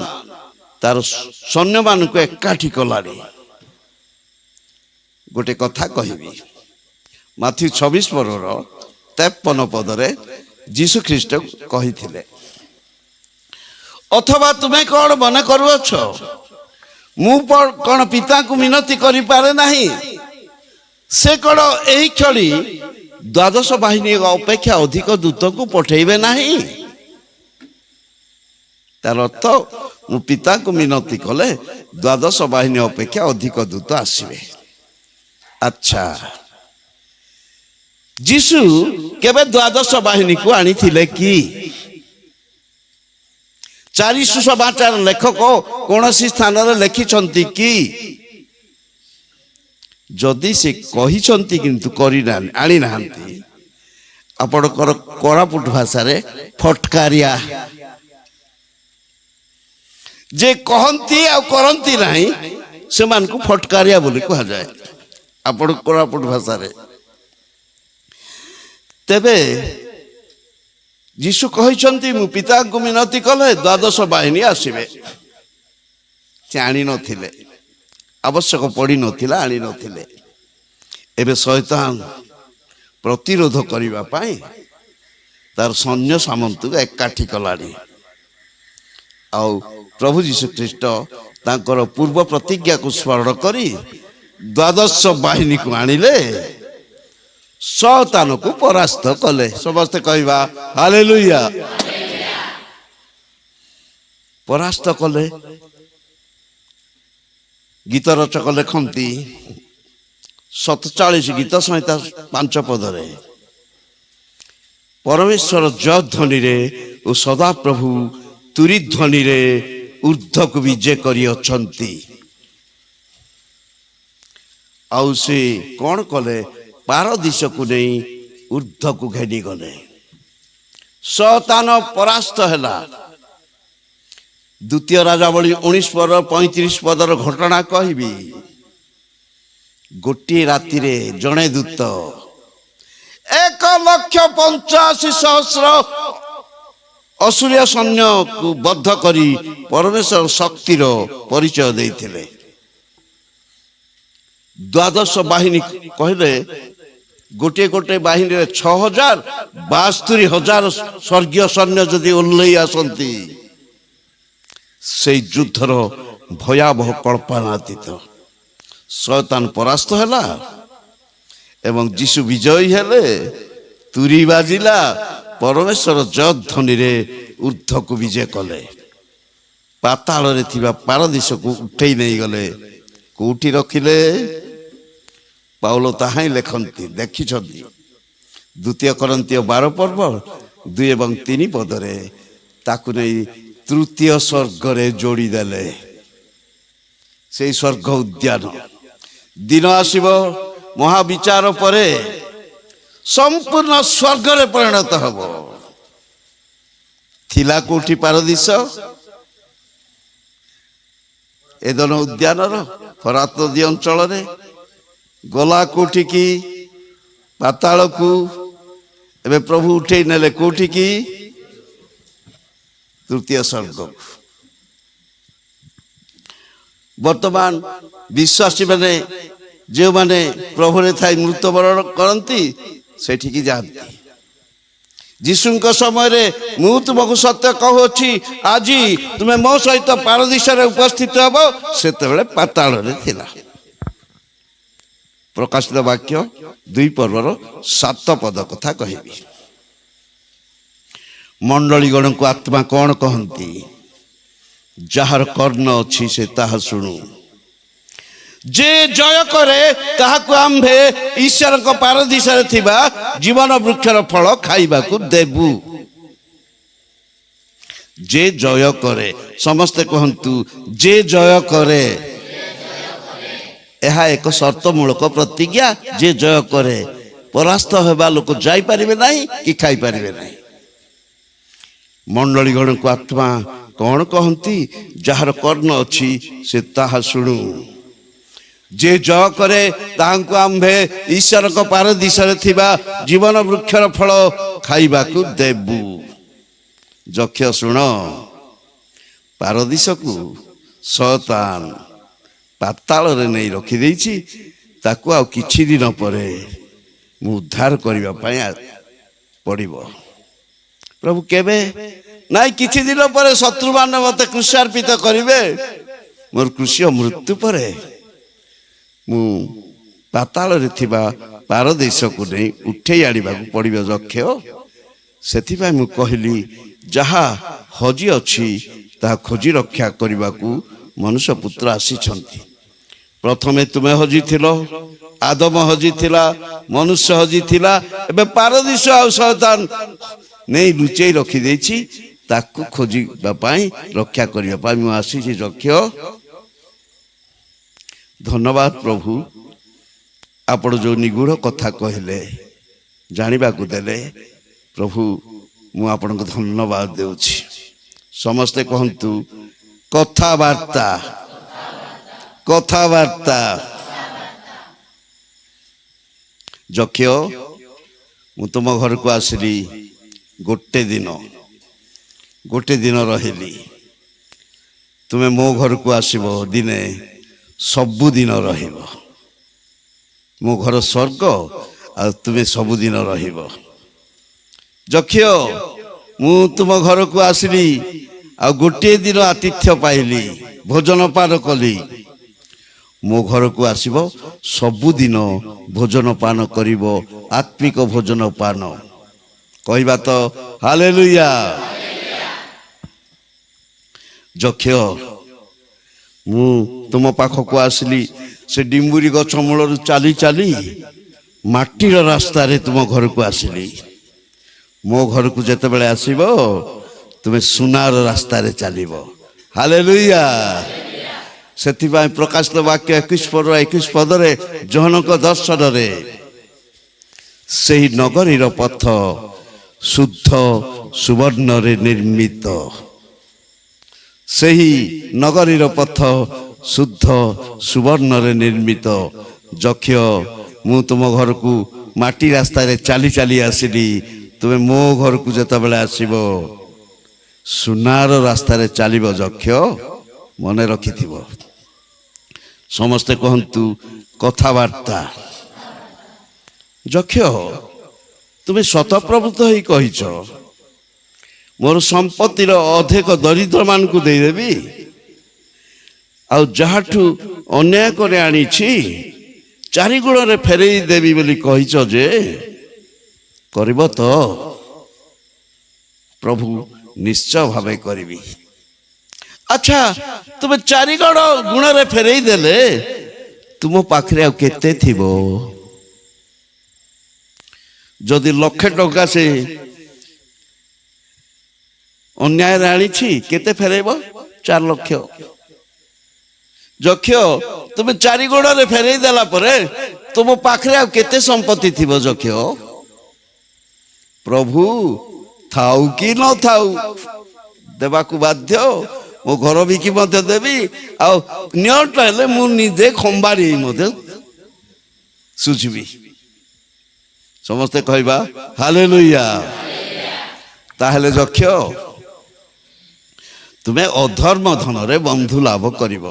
ତାର ସୈନ୍ୟମାନଙ୍କୁ ଏକାଠି କଲାଣି। ଗୋଟେ କଥା କହିବି, ମାଥ୍ୟୁ 26:53 ଯୀଶୁ ଖ୍ରୀଷ୍ଟ କହିଥିଲେ, ଅଥବା ତୁମେ କଣ ମନେ କରୁଅଛ, ମୁଁ କଣ ପିତାଙ୍କୁ ମିନତି କରିପାରେ ନାହିଁ ସେ କ'ଣ ଏହି କ୍ଷଣି ଦ୍ୱାଦଶ ବାହିନୀ ଅପେକ୍ଷା ଅଧିକ ଦୂତକୁ ପଠେଇବେ ନାହିଁ? ତାର ଅର୍ଥ ମୁଁ ପିତାଙ୍କୁ ମିନତି କଲେ ଦ୍ୱାଦଶ ବାହିନୀ ଅପେକ୍ଷା ଅଧିକ ଦୂତ ଆସିବେ। ଆଚ୍ଛା, ଯୀଶୁ କେବେ ଦ୍ୱାଦଶ ବାହିନୀକୁ ଆଣିଥିଲେ କି? ଚାରି ସୁସମାଚାର ଲେଖକ କୌଣସି ସ୍ଥାନରେ ଲେଖିଛନ୍ତି କି? ଯଦି ସେ କହିଛନ୍ତି କିନ୍ତୁ ଆଣିନାହାନ୍ତି, ଆପଣଙ୍କର କୋରାପୁଟ ଭାଷାରେ ଫଟକାରିଆ, ଯେ କହନ୍ତି ଆଉ କରନ୍ତି ନାହିଁ ସେମାନଙ୍କୁ ଫଟକାରିଆ ବୋଲି କୁହାଯାଏ ଆପଣ କୋରାପୁଟ ଭାଷାରେ। ତେବେ ଯୀଶୁ କହିଛନ୍ତି ମୁଁ ପିତାଙ୍କୁ ମିନତି କଲେ ଦ୍ୱାଦଶ ବାହିନୀ ଆସିବେ। ସେ ଆଣିନଥିଲେ, ଆବଶ୍ୟକ ପଡ଼ିନଥିଲା, ଆଣିନଥିଲେ। ଏବେ ଶୈତାନ ପ୍ରତିରୋଧ କରିବା ପାଇଁ ତାର ସୈନ୍ୟ ସାମନ୍ତକୁ ଏକାଠି କଲାଣି। ଆଉ ପ୍ରଭୁ ଯୀଶୁ ଖ୍ରୀଷ୍ଟ ତାଙ୍କର ପୂର୍ବ ପ୍ରତିଜ୍ଞାକୁ ସ୍ମରଣ କରି ଦ୍ୱାଦଶ ବାହିନୀକୁ ଆଣିଲେ, ଶୈତାନକୁ ପରାସ୍ତ କଲେ। ସମସ୍ତେ କହିବା ହାଲେଲୁୟା। ପରାସ୍ତ କଲେ। ଗୀତ ରଚକ ଲେଖନ୍ତି 47 ଗୀତ ସଂହିତା 5 ପଦରେ, ପରମେଶ୍ୱର ଜୟ ଧ୍ୱନିରେ ଓ ସଦାପ୍ରଭୁ ତୁରୀ ଧ୍ୱନିରେ ଉର୍ଦ୍ଧ୍ୱକୁ ବିଜେ କରିଅଛନ୍ତି। ଆଉ ସେ କ'ଣ କଲେ? ପାରଦୀସକୁ ନେଇ ଉର୍ଦ୍ଧ୍ୱକୁ ଘେନିଗଲେ। ଶୈତାନ ପରାସ୍ତ ହେଲା। ଦ୍ୱିତୀୟ ରାଜାବଳୀ 19:35 ପଦର ଘଟଣା କହିବି। ଗୋଟିଏ ରାତିରେ ଜଣେ ଦୂତ 1,85,000 ଅସୁରୀୟ ସୈନ୍ୟକୁ ବଦ୍ଧ କରି ପରମେଶ୍ୱର ଶକ୍ତିର ପରିଚୟ ଦେଇଥିଲେ। ଦ୍ୱାଦଶ ବାହିନୀ କହିଲେ ଗୋଟିଏ ଗୋଟିଏ ବାହିନୀରେ 6,000-72,000 ସ୍ୱର୍ଗୀୟ ସୈନ୍ୟ ଯଦି ଓହ୍ଲେଇ ଆସନ୍ତି, ସେଇ ଯୁଦ୍ଧର ଭୟାବହ କଳ୍ପନାତୀତ। ଶୈତାନ ପରାସ୍ତ ହେଲା ଏବଂ ଯୀଶୁ ବିଜୟୀ ହେଲେ। ତୁରୀ ବାଜିଲା, ପରମେଶ୍ୱର ଜୟ ଧ୍ୱନିରେ ଉର୍ଦ୍ଧ୍ୱକୁ ବିଜେ କଲେ। ପାତାଳରେ ଥିବା ପାରଦୀସକୁ ଉଠେଇ ନେଇଗଲେ। କୋଉଠି ରଖିଲେ? ପାଉଲ ତାହା ହିଁ ଲେଖନ୍ତି, ଦେଖିଛନ୍ତି। ଦ୍ୱିତୀୟ କରନ୍ଥୀୟ 12 ପର୍ବ 2 ଏବଂ 3 ପଦରେ ତାକୁ ନେଇ ତୃତୀୟ ସ୍ୱର୍ଗରେ ଯୋଡ଼ିଦେଲେ। ସେଇ ସ୍ୱର୍ଗ ଉଦ୍ୟାନ। ଦିନ ଆସିବ ମହାବିଚାର ପରେ ସମ୍ପୂର୍ଣ୍ଣ ସ୍ୱର୍ଗରେ ପରିଣତ ହେବ। ଥିଲା କୋଉଠି ପାରଦୀସ? ଏଦନ ଉଦ୍ୟାନର ଫରାତ ନଦୀ ଅଞ୍ଚଳରେ। ଗଲା କୋଉଠିକି? ପାତାଳକୁ। ଏବେ ପ୍ରଭୁ ଉଠେଇ ନେଲେ କୋଉଠିକି? ତୃତୀୟ ସ୍ୱର୍ଗକୁ। ବର୍ତ୍ତମାନ ବିଶ୍ୱାସୀ ମାନେ ଯେଉଁମାନେ ପ୍ରଭୁରେ ଥାଇ ମୃତ୍ୟୁବରଣ କରନ୍ତି ସେଠିକି ଯାଆନ୍ତି। ଯୀଶୁଙ୍କ ସମୟରେ ମୁଁ ତୁମକୁ ସତ୍ୟ କହୁଅଛି, ଆଜି ତୁମେ ମୋ ସହିତ ପାରଦୀସରେ ଉପସ୍ଥିତ ହେବ। ସେତେବେଳେ ପାତାଳରେ ଥିଲା। ପ୍ରକାଶିତ ବାକ୍ୟ 2 ପର୍ବର 7 ପଦ କଥା କହିବି। ମଣ୍ଡଳୀଗଣଙ୍କୁ ଆତ୍ମା କ'ଣ କହନ୍ତି? ଯାହାର କର୍ଣ୍ଣ ଅଛି ସେ ତାହା ଶୁଣୁ। ଯେ ଜୟ କରେ ତାହାକୁ ଆମ୍ଭେ ଈଶ୍ୱରଙ୍କ ପାରଦୀସରେ ଥିବା ଜୀବନ ବୃକ୍ଷର ଫଳ ଖାଇବାକୁ ଦେବୁ। ଯେ ଜୟ କରେ, ସମସ୍ତେ କହନ୍ତୁ ଯେ ଜୟ କରେ। ଏହା ଏକ ସର୍ତ୍ତମୂଳକ ପ୍ରତିଜ୍ଞା। ଯେ ଜୟ କରେ, ପରାସ୍ତ ହେବା ଲୋକ ଯାଇପାରିବେ ନାହିଁ କି ଖାଇପାରିବେ ନାହିଁ। ମଣ୍ଡଳୀଗଣଙ୍କୁ ଆତ୍ମା କ'ଣ କହନ୍ତି? ଯାହାର କର୍ଣ୍ଣ ଅଛି ସେ ତାହା ଶୁଣୁ। ଯେ ଜୟ କରେ ତାହାଙ୍କୁ ଆମ୍ଭେ ଈଶ୍ୱରଙ୍କ ପାରଦୀସରେ ଥିବା ଜୀବନ ବୃକ୍ଷର ଫଳ ଖାଇବାକୁ ଦେବୁ। ଯକ୍ଷ ଶୁଣ, ପାରଦୀସକୁ ଶୈତାନ ପାତାଳରେ ନେଇ ରଖିଦେଇଛି। ତାକୁ ଆଉ କିଛି ଦିନ ପରେ ମୁଁ ଉଦ୍ଧାର କରିବା ପାଇଁ ପଡ଼ିବ। ପ୍ରଭୁ କେବେ? ନାଇଁ, କିଛି ଦିନ ପରେ ଶତ୍ରୁମାନେ ମୋତେ କ୍ରୁଶାର୍ପିତ କରିବେ। ମୋର କ୍ରୁଶୀୟ ମୃତ୍ୟୁ ପରେ ମୁଁ ପାତାଳରେ ଥିବା ପାରଦେଶକୁ ନେଇ ଉଠେଇ ଆଣିବାକୁ ପଡ଼ିବ ଯକ୍ଷ। ସେଥିପାଇଁ ମୁଁ କହିଲି ଯାହା ହଜି ଅଛି ତାହା ଖୋଜି ରକ୍ଷା କରିବାକୁ ମନୁଷ୍ୟ ପୁତ୍ର ଆସିଛନ୍ତି। ପ୍ରଥମେ ତୁମେ ହଜିଥିଲ, ଆଦମ ହଜିଥିଲା, ମନୁଷ୍ୟ ହଜିଥିଲା, ଏବେ ପାରଦୀଶ ଆଉ ଶୟତାନ ନେଇ ଲୁଚେଇ ରଖିଦେଇଛି। ତାକୁ ଖୋଜିବା ପାଇଁ, ରକ୍ଷା କରିବା ପାଇଁ ମୁଁ ଆସିଛି ଯକ୍ଷ। ଧନ୍ୟବାଦ ପ୍ରଭୁ, ଆପଣ ଯେଉଁ ନିଗୁଢ଼ କଥା କହିଲେ, ଜାଣିବାକୁ ଦେଲେ, ପ୍ରଭୁ ମୁଁ ଆପଣଙ୍କୁ ଧନ୍ୟବାଦ ଦେଉଛି। ସମସ୍ତେ କହନ୍ତୁ କଥାବାର୍ତ୍ତା, କଥାବାର୍ତ୍ତା। ଯକ୍ଷ, ମୁଁ ତୁମ ଘରକୁ ଆସିଲି ଗୋଟେ ଦିନ ରହିଲି। ତୁମେ ମୋ ଘରକୁ ଆସିବ ଦିନେ, ସବୁଦିନ ରହିବ। ମୋ ଘର ସ୍ୱର୍ଗ ଆଉ ତୁମେ ସବୁଦିନ ରହିବ। ଯକ୍ଷ, ମୁଁ ତୁମ ଘରକୁ ଆସିଲି ଆଉ ଗୋଟିଏ ଦିନ ଆତିଥ୍ୟ ପାଇଲି, ଭୋଜନ ପାନ କଲି। ମୋ ଘରକୁ ଆସିବ, ସବୁଦିନ ଭୋଜନ ପାନ କରିବ, ଆତ୍ମିକ ଭୋଜନ ପାନ। କହିବା ତ ହାଲେଲୁୟା। ଯକ୍ଷ, ମୁଁ ତୁମ ପାଖକୁ ଆସିଲି ସେ ଡିମ୍ବୁରି ଗଛ ମୂଳରୁ ଚାଲି ଚାଲି ମାଟିର ରାସ୍ତାରେ ତୁମ ଘରକୁ ଆସିଲି। ମୋ ଘରକୁ ଯେତେବେଳେ ଆସିବ ତୁମେ ସୁନାର ରାସ୍ତାରେ ଚାଲିବ। ହାଲେଲୁୟା। ସେଥିପାଇଁ ପ୍ରକାଶିତ ବାକ୍ୟ 21 ପଦରେ ଯୋହନଙ୍କ ଦର୍ଶନରେ ସେହି ନଗରୀର ପଥ ଶୁଦ୍ଧ ସୁବର୍ଣ୍ଣରେ ନିର୍ମିତ, ସେହି ନଗରୀର ପଥ ଶୁଦ୍ଧ ସୁବର୍ଣ୍ଣରେ ନିର୍ମିତ। ଯକ୍ଷ, ମୁଁ ତୁମ ଘରକୁ ମାଟି ରାସ୍ତାରେ ଚାଲି ଚାଲି ଆସିଲି। ତୁମେ ମୋ ଘରକୁ ଯେତେବେଳେ ଆସିବ ସୁନାର ରାସ୍ତାରେ ଚାଲିବ। ଯକ୍ଷ, ମନେ ରଖିଥିବ। ସମସ୍ତେ କହନ୍ତୁ କଥାବାର୍ତ୍ତା। ଯକ୍ଷ, ତୁମେ ଶତପ୍ରଭୁତ ହେଇ କହିଛ ମୋର ସମ୍ପତ୍ତିର ଅଧିକ ଦରିଦ୍ରମାନଙ୍କୁ ଦେଇଦେବି, ଆଉ ଯାହାଠୁ ଅନ୍ୟାୟ କରି ଆଣିଛି 4 ଗୁଣରେ ଫେରେଇ ଦେବି ବୋଲି କହିଛ ଯେ, କରିବ ତ? ପ୍ରଭୁ, ନିଶ୍ଚୟ ଭାବେ କରିବି। ଆଚ୍ଛା, ତୁମେ 4 ଗୁଣରେ ଫେରେଇ ଦେଲେ ତୁମ ପାଖରେ ଆଉ କେତେ ଥିବ? ଯଦି 1,00,000 ଟଙ୍କା ସେ ଅନ୍ୟାୟରେ ଆଣିଛି, କେତେ ଫେରେଇବ? 4 ଲକ୍ଷ। ଯକ୍ଷ, ତୁମେ 4 ଗୁଣରେ ଫେରେଇ ଦେଲା ପରେ ତୁମ ପାଖରେ ଆଉ କେତେ ସମ୍ପତ୍ତି ଥିବ? ଯକ୍ଷ, ପ୍ରଭୁ ଥାଉ କି ନଥାଉ ଦେବାକୁ ବାଧ୍ୟ। ମୋ ଘର ବିକି ମଧ୍ୟ ଦେବି, ଆଉ ନିଅଟ ହେଲେ ମୁଁ ନିଜେ ଖମ୍ବାରି ମଧ୍ୟ ସୁଝିବି। ସମସ୍ତେ କହିବା ହାଲେଲୁୟା। ତାହେଲେ ଯକ୍ଷ, ତୁମେ ଅଧର୍ମ ଧନରେ ବନ୍ଧୁ ଲାଭ କରିବ।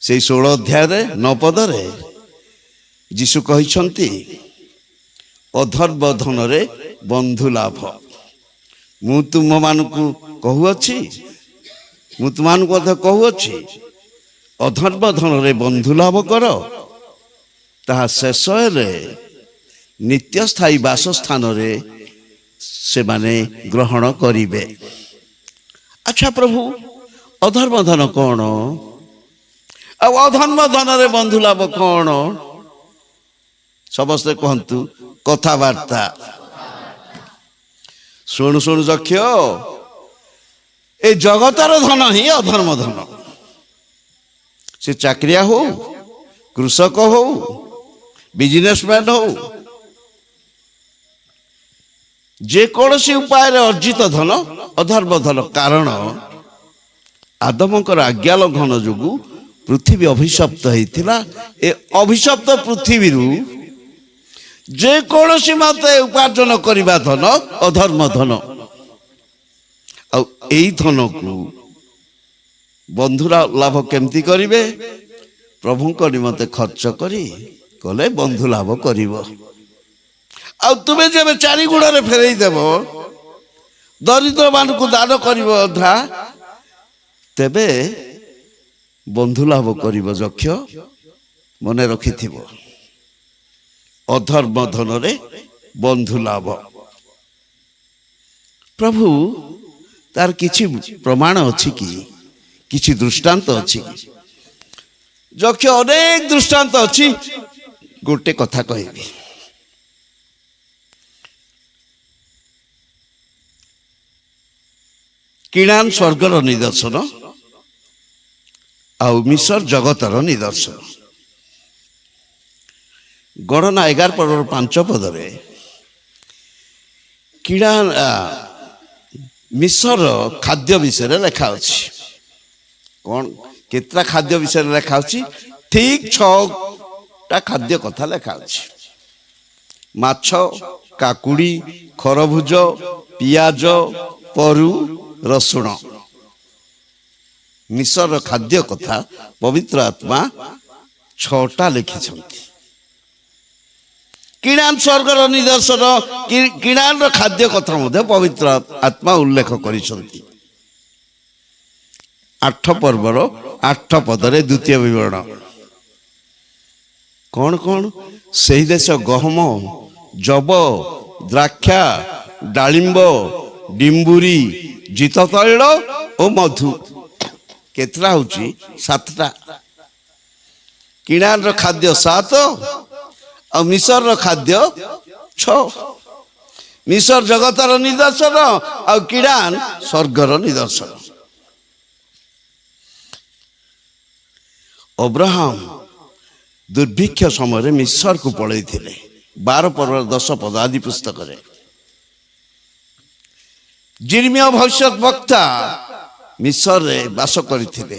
ସେଇ 16 ଅଧ୍ୟାୟରେ 9 ପଦରେ ଯୀଶୁ କହିଛନ୍ତି ଅଧର୍ମ ଧନରେ ବନ୍ଧୁ ଲାଭ। ମୁଁ ତୁମମାନଙ୍କୁ କହୁଅଛି, ମୁଁ ତୁମମାନଙ୍କୁ ମଧ୍ୟ କହୁଅଛି, ଅଧର୍ମ ଧନରେ ବନ୍ଧୁ ଲାଭ କର, ତାହା ଶେଷ ହେଲେ ନିତ୍ୟସ୍ଥାୟୀ ବାସସ୍ଥାନରେ ସେମାନେ ଗ୍ରହଣ କରିବେ। ଆଚ୍ଛା ପ୍ରଭୁ, ଅଧର୍ମ ଧନ କ'ଣ? ଆଉ ଅଧର୍ମ ଧନରେ ବନ୍ଧୁ ଲାଭ କ'ଣ? ସମସ୍ତେ କୁହନ୍ତୁ କଥାବାର୍ତ୍ତା। ଶୁଣୁ ଶୁଣୁ ଯକ୍ଷ, ଏ ଜଗତର ଧନ ହିଁ ଅଧର୍ମ ଧନ। ସେ ଚାକିରିଆ ହଉ, କୃଷକ ହଉ, ବିଜନେସମ୍ୟାନ ହଉ, ଯେକୌଣସି ଉପାୟରେ ଅର୍ଜିତ ଧନ ଅଧର୍ମ ଧନ। କାରଣ ଆଦମଙ୍କର ଆଜ୍ଞା ଲଙ୍ଘନ ଯୋଗୁଁ ପୃଥିବୀ ଅଭିଶପ୍ତ ହେଇଥିଲା। ଏ ଅଭିଶପ୍ତ ପୃଥିବୀରୁ ଯେକୌଣସି ମତେ ଉପାର୍ଜନ କରିବା ଧନ ଅଧର୍ମ ଧନ। ଆଉ ଏଇ ଧନକୁ ବନ୍ଧୁ ଲାଭ କେମିତି କରିବେ? ପ୍ରଭୁଙ୍କ ନିମନ୍ତେ ଖର୍ଚ୍ଚ କରି କଲେ ବନ୍ଧୁ ଲାଭ କରିବ। ଆଉ ତୁମେ ଯେବେ 4 ଗୁଣରେ ଫେରେଇ ଦେବ, ଦରିଦ୍ର ମାନଙ୍କୁ ଦାନ କରିବ ଅଧା, ତେବେ ବନ୍ଧୁ ଲାଭ କରିବ। ଯକ୍ଷ, ମନେ ରଖିଥିବ। ଅଧର୍ମ ଧନରେ ବନ୍ଧୁ ଲାଭ। ପ୍ରଭୁ ତାର କିଛି ପ୍ରମାଣ ଅଛି କି? କିଛି ଦୃଷ୍ଟାନ୍ତ ଅଛି କି? ଯକ୍ଷ ଅନେକ ଦୃଷ୍ଟାନ୍ତ ଅଛି, ଗୋଟେ କଥା କହିବି। କିଣାନ ସ୍ୱର୍ଗର ନିଦର୍ଶନ ଆଉ ମିଶର ଜଗତର ନିଦର୍ଶନ। ଗଣନା 11 ପର୍ବର 5 ପଦରେ କିଣାନ ମିଶର ଖାଦ୍ୟ ବିଷୟରେ ଲେଖା ଅଛି। କଣ କେତେଟା ଖାଦ୍ୟ ବିଷୟରେ ଲେଖା ଅଛି? ଠିକ 6ଟା ଖାଦ୍ୟ କଥା ଲେଖା ଅଛି। ମାଛ, କାକୁଡ଼ି, ଖରଭୁଜ, ପିଆଜ, ପରୁ, ରସୁଣ। ମିଶର ଖାଦ୍ୟ କଥା ପବିତ୍ର ଆତ୍ମା 6ଟା ଲେଖିଛନ୍ତି। କିଣାନ ସ୍ୱର୍ଗର ନିଦର୍ଶନ, କିଣାନର ଖାଦ୍ୟ କଥା ମଧ୍ୟ ପବିତ୍ର ଆତ୍ମା ଉଲ୍ଲେଖ କରିଛନ୍ତି। 8 ପର୍ବର 8 ପଦରେ ଦ୍ୱିତୀୟ ବିବରଣ। କଣ କଣ? ସେହି ଦେଶ ଗହମ, ଯବ, ଦ୍ରାକ୍ଷା, ଡାଳିମ୍ବ, ଡିମ୍ବୁରି, ଜିତ ତୈଳ ଓ ମଧୁ। କେତେଟା ହଉଛି? 7ଟା। କିଣାନର ଖାଦ୍ୟ 7 ଆଉ ମିଶରର ଖାଦ୍ୟ 6। ମିଶର ଜଗତର ନିଦର୍ଶନ ଆଉ କିଣାନ ସ୍ୱର୍ଗର ନିଦର୍ଶନ। ଅବ୍ରାହମ ଦୁର୍ଭିକ୍ଷ ସମୟରେ ମିଶରକୁ ପଳେଇଥିଲେ। 12 ପର୍ବର 10 ପଦ ଆଦି ପୁସ୍ତକରେ। ଜିର୍ମିୟ ଭବିଷ୍ୟତ ବକ୍ତା ମିଶରରେ ବାସ କରିଥିଲେ।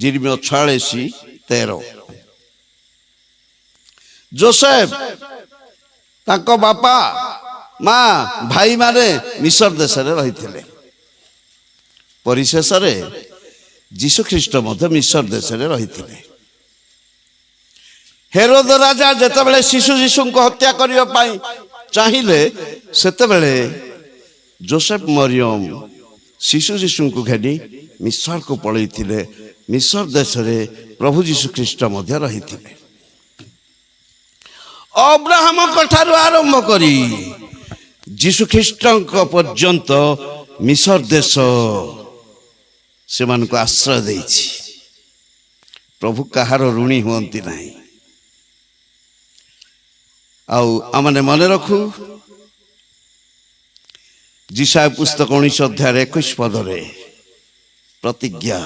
ଜିର୍ମିୟ 46:13। ଯୋସେଫ, ତାଙ୍କ ବାପା ମା ଭାଇମାନେ ମିଶର ଦେଶରେ ରହିଥିଲେ। ପରିଶେଷରେ ଯୀଶୁଖ୍ରୀଷ୍ଟ ମଧ୍ୟ ମିଶର ଦେଶରେ ରହିଥିଲେ। ହେରୋଦ ରାଜା ଯେତେବେଳେ ଯୀଶୁଙ୍କୁ ହତ୍ୟା କରିବା ପାଇଁ ଚାହିଁଲେ, ସେତେବେଳେ ଯୋସେଫ ମରିୟମ ଯୀଶୁଙ୍କୁ ଘେନି ମିଶରକୁ ପଳେଇଥିଲେ। ମିଶର ଦେଶରେ ପ୍ରଭୁ ଯୀଶୁଖ୍ରୀଷ୍ଟ ମଧ୍ୟ ରହିଥିଲେ। ଅବ୍ରାହମଙ୍କ ଠାରୁ ଆରମ୍ଭ କରି ଯୀଶୁଖ୍ରୀଷ୍ଟଙ୍କ ପର୍ଯ୍ୟନ୍ତ ମିଶର ଦେଶ ସେମାନଙ୍କୁ ଆଶ୍ରୟ ଦେଇଛି। ପ୍ରଭୁ କାହାର ଋଣୀ ହୁଅନ୍ତି ନାହିଁ। ଆଉ ଆମେ ମନେ ରଖୁ, ଯିଶାୟା ପୁସ୍ତକ 19:21 ପଦରେ ପ୍ରତିଜ୍ଞା,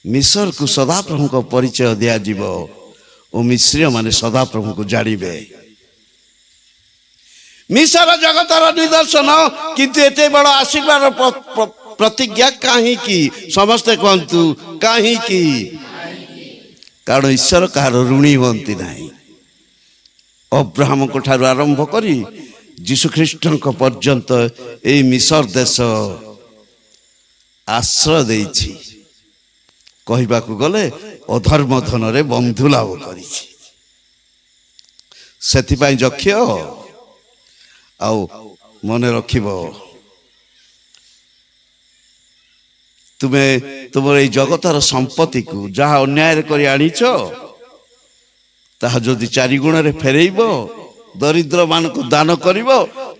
ମିଶରକୁ ସଦାପ୍ରଭୁଙ୍କ ପରିଚୟ ଦିଆଯିବ ଓ ମିଶ୍ରୀୟ ମାନେ ସଦାପ୍ରଭୁଙ୍କୁ ଜାଣିବେ। ମିଶର ଜଗତର ନିଦର୍ଶନ, କିନ୍ତୁ ଏତେ ବଡ଼ ଆଶୀର୍ବାଦ ପ୍ରତିଜ୍ଞା କାହିଁକି? ସମସ୍ତେ କୁହନ୍ତୁ କାହିଁକି? କାରଣ ଈଶ୍ୱର କାହାର ଋଣୀ ହୁଅନ୍ତି ନାହିଁ। ଅବ୍ରାହମଙ୍କ ଠାରୁ ଆରମ୍ଭ କରି ଯୀଶୁଖ୍ରୀଷ୍ଟଙ୍କ ପର୍ଯ୍ୟନ୍ତ ଏହି ମିଶର ଦେଶ ଆଶ୍ରୟ ଦେଇଛି। କହିବାକୁ ଗଲେ ଅଧର୍ମ ଧନରେ ବନ୍ଧୁ ଲାଭ କରିଛି। ସେଥିପାଇଁ ଯକ୍ଷ ଆଉ ମନେ ରଖିବ, ତୁମେ ତୁମର ଏଇ ଜଗତର ସମ୍ପତ୍ତିକୁ ଯାହା ଅନ୍ୟାୟରେ କରି ଆଣିଛ, ତାହା ଯଦି 4 ଗୁଣରେ ଫେରେଇବ, ଦରିଦ୍ର ମାନଙ୍କୁ ଦାନ କରିବ,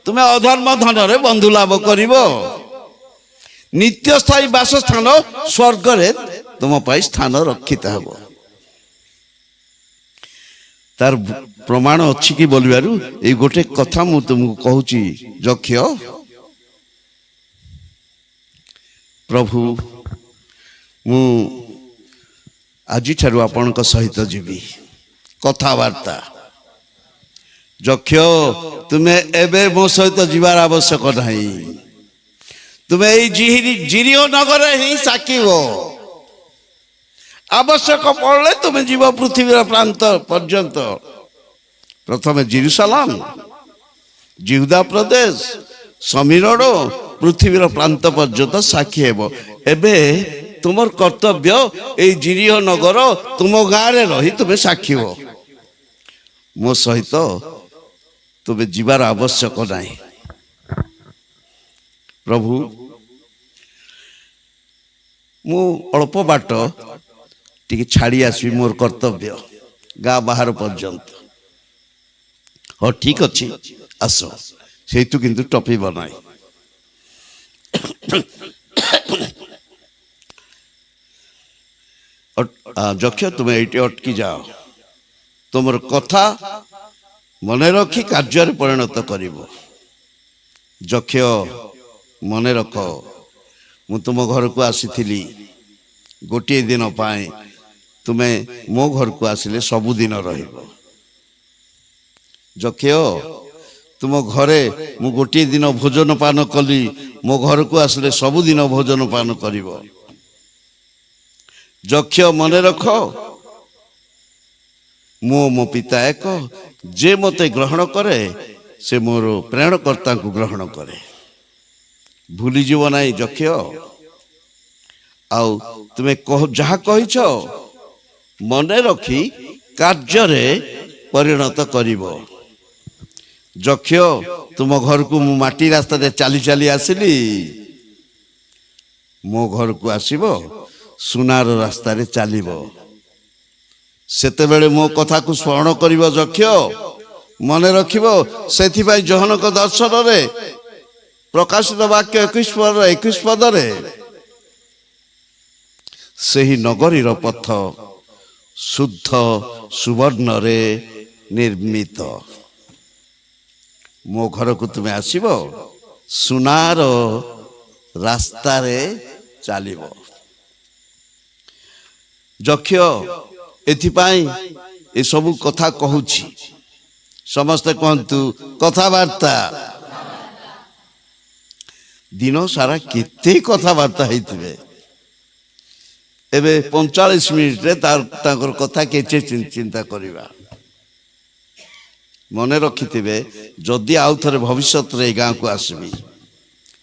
ତୁମେ ଅଧର୍ମ ଧନରେ ବନ୍ଧୁ ଲାଭ କରିବ। ନିତ୍ୟସ୍ଥାୟୀ ବାସସ୍ଥାନ ସ୍ୱର୍ଗରେ ତୁମ ପାଇଁ ସ୍ଥାନ ରକ୍ଷିତ ହେବ। ତାର ପ୍ରମାଣ ଅଛି କି ବୋଲିବାରୁ ଏଇ ଗୋଟେ କଥା ମୁଁ ତୁମକୁ କହୁଛି। ଯକ୍ଷ, ପ୍ରଭୁ ମୁଁ ଆଜିଠାରୁ ଆପଣଙ୍କ ସହିତ ଯିବି କଥାବାର୍ତ୍ତା। ଯକ୍ଷ, ତୁମେ ଏବେ ମୋ ସହିତ ଯିବାର ଆବଶ୍ୟକ ନାହିଁ। ତୁମେ ଏଇ ଜିରିଓ ନଗରରେ ହିଁ ସାକିବ। ଆବଶ୍ୟକ ପଡ଼ିଲେ ତୁମେ ଯିବ ପୃଥିବୀର ପ୍ରାନ୍ତ ପର୍ଯ୍ୟନ୍ତ। ପ୍ରଥମେ ଜେରୁସାଲାମ, ଜିହୁଦା ପ୍ରଦେଶ, ସମୀରଣ, ପୃଥିବୀର ପ୍ରାନ୍ତ ପର୍ଯ୍ୟନ୍ତ ସାକ୍ଷୀ ହେବ। ଏବେ ତୁମର କର୍ତ୍ତବ୍ୟ ଏଇ ଜିରିଓ ନଗର ତୁମ ଗାଁରେ ରହି ତୁମେ ସାକ୍ଷୀବ। ମୋ ସହିତ ତୁମେ ଯିବାର ଆବଶ୍ୟକ ନାହିଁ। ପ୍ରଭୁ, ମୁଁ ଅଳ୍ପ ବାଟ टिके छाड़ी आसबि मोर कर्तव्य गाँ बाहर पर्यंत हाँ ठीक अच्छे आस से किंतु टपी बनाए जक्ष तुम ये अटकी जाओ तुम कथा मन रखी कार्य परिणत कर जक्ष मन रख मु तुम घर को आसी गोटे दिन पाए तुम्हें मो घर को आसिले सबुदिन रहिबो जक्ष तुम घरे मु गोटे दिन भोजन पान कली मो घर को आसिले सबुदिन भोजन पान करिवो जक्ष मन रख मो पिता एक जे मते ग्रहण करे से मोर प्रेरणकर्ता को ग्रहण करे भूली जीव नाई जक्ष आउ तुम्हें कह जहा कहिछ मन रखी कार्य परिणत करिवो जक्ष तुम घर को मु माटी रास्ता रे चली चली आसिली मो घर को आसीबो सुनार रास्ता रे चलीबो सेते बेले मो कथा को स्मरण करिवो जक्ष मन रखिबो सेथि भाई जहनक दर्शन रे प्रकाशित वाक्य 21 पद रे सही नगरी रो पथ शुद्ध सुवर्ण रे निर्मित मो घर को तुम्हें आसीबो सुनार रास्ता रे चलीबो जक्ष एथिपाई ए सब कथा कहूची समस्त कहतु कथाबार्ता दिन सारा केते कथाबार्ता होइतिबे एबे 45 मिनिट रे तार कथा केचे चिंता करिबा मने रखिथिबे जदि आउ थरे भविष्यत रे गाँ को आसबी